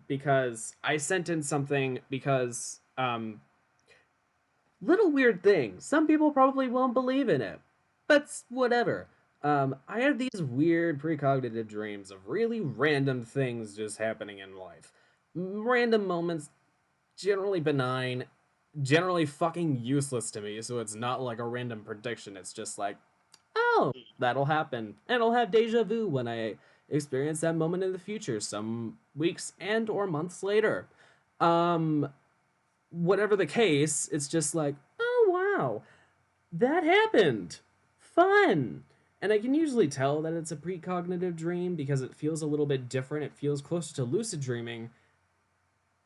because I sent in something because little weird thing. Some people probably won't believe in it, but whatever. I had these weird precognitive dreams of really random things just happening in life. Random moments, generally benign, generally fucking useless to me, so it's not like a random prediction. It's just like, oh, that'll happen. And I'll have deja vu when I experience that moment in the future, some weeks and or months later. Whatever the case, it's just like, oh wow, that happened. Fun. And I can usually tell that it's a precognitive dream because it feels a little bit different. It feels closer to lucid dreaming.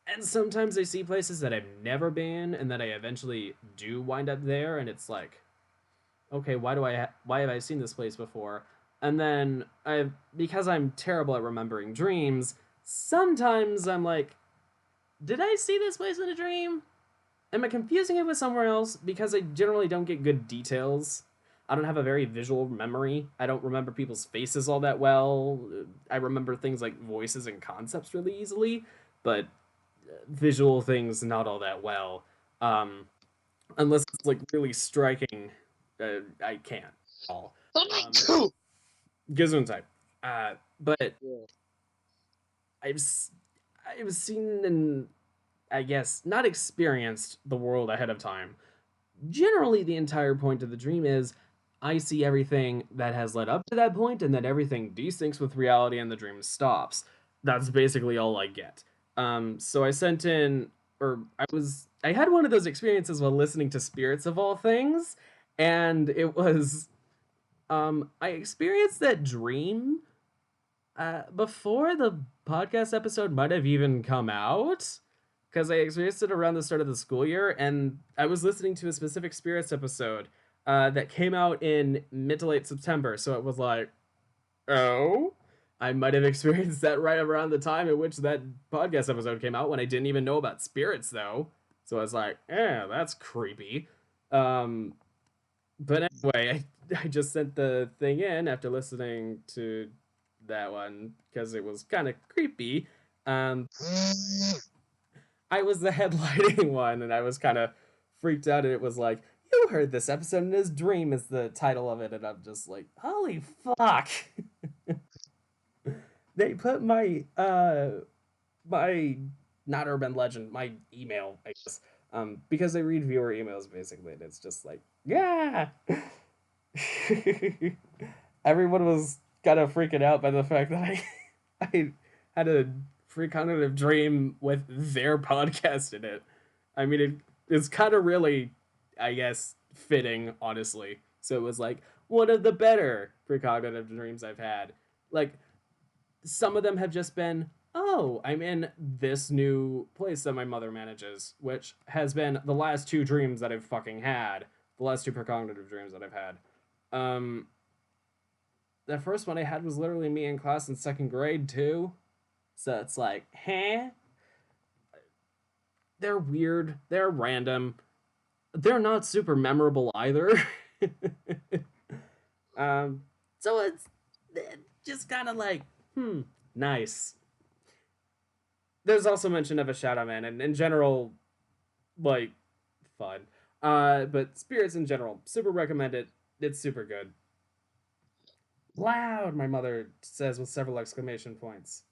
And sometimes I see places that I've never been and that I eventually do wind up there, and it's like, okay, why have I seen this place before? And then because I'm terrible at remembering dreams, sometimes I'm like, did I see this place in a dream? Am I confusing it with somewhere else? Because I generally don't get good details. I don't have a very visual memory. I don't remember people's faces all that well. I remember things like voices and concepts really easily, but visual things not all that well. Unless it's like really striking, I can't at all. Gesundheit. But Yeah. I've seen and I guess not experienced the world ahead of time. Generally, the entire point of the dream is I see everything that has led up to that point, and then everything desyncs with reality, and the dream stops. That's basically all I get. So I sent in, or I had one of those experiences while listening to Spirits of All Things, and it was, I experienced that dream before the podcast episode might have even come out, because I experienced it around the start of the school year, and I was listening to a specific Spirits episode that came out in mid to late September. So it was like, oh, I might have experienced that right around the time in which that podcast episode came out, when I didn't even know about spirits though. So I was like, that's creepy. But anyway, I just sent the thing in after listening to that one because it was kind of creepy. I was the headlighting one, and I was kind of freaked out. And it was like, "You heard this episode in his dream" is the title of it, and I'm just like, "Holy fuck!" They put my my not urban legend, my email, I guess, because they read viewer emails basically, and it's just like, yeah. Everyone was kind of freaking out by the fact that I had a precognitive dream with their podcast in it. I mean, it's kind of really, I guess, fitting, honestly. So it was like one of the better precognitive dreams I've had. Like, some of them have just been, oh, I'm in this new place that my mother manages, which has been the last two dreams that I've fucking had. The last two precognitive dreams that I've had. The first one I had was literally me in class in second grade, too. So it's like, huh? They're weird. They're random. They're not super memorable either. So it's just kind of like, nice. There's also mention of a Shadow Man, and in general, like, fun. But Spirits in general, super recommend it. It's super good. Loud, my mother says with several exclamation points.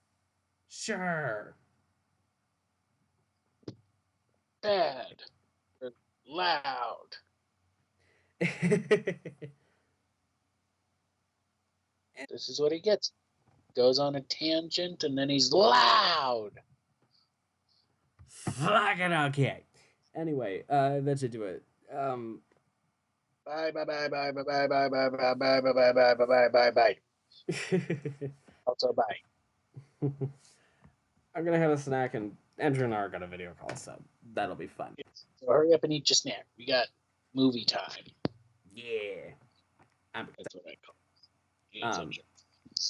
Sure. Bad. Or loud. This is what he gets. Goes on a tangent and then he's loud. Fucking okay. Anyway, that should do it. Bye bye bye bye bye bye bye bye bye bye bye bye bye bye bye bye. Also bye. I'm gonna have a snack, and Andrew and I are gonna video call, so that'll be fun. So hurry up and eat your snack. We got movie time. Yeah. That's what I call it.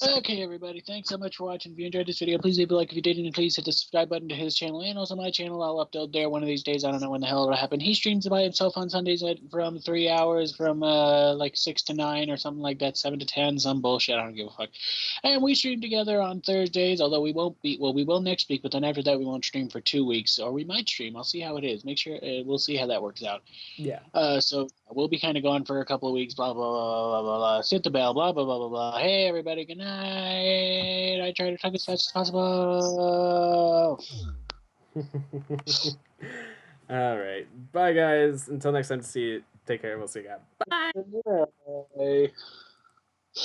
Okay, everybody. Thanks so much for watching. If you enjoyed this video, please leave a like if you did, and please hit the subscribe button to his channel and also my channel. I'll upload there one of these days. I don't know when the hell it'll happen. He streams by himself on Sundays from 3 hours, from like 6 to 9 or something like that, 7 to 10, some bullshit. I don't give a fuck. And we stream together on Thursdays, although we won't be. Well, we will next week, but then after that we won't stream for 2 weeks, or we might stream. I'll see how it is. Make sure we'll see how that works out. Yeah. So we'll be kind of gone for a couple of weeks. Blah blah blah blah blah blah. Hit the bell. Blah blah blah blah blah. Hey everybody. Good night. I try to talk as fast as possible. All right. Bye, guys. Until next time to see you. Take care. We'll see you again. Bye. Bye.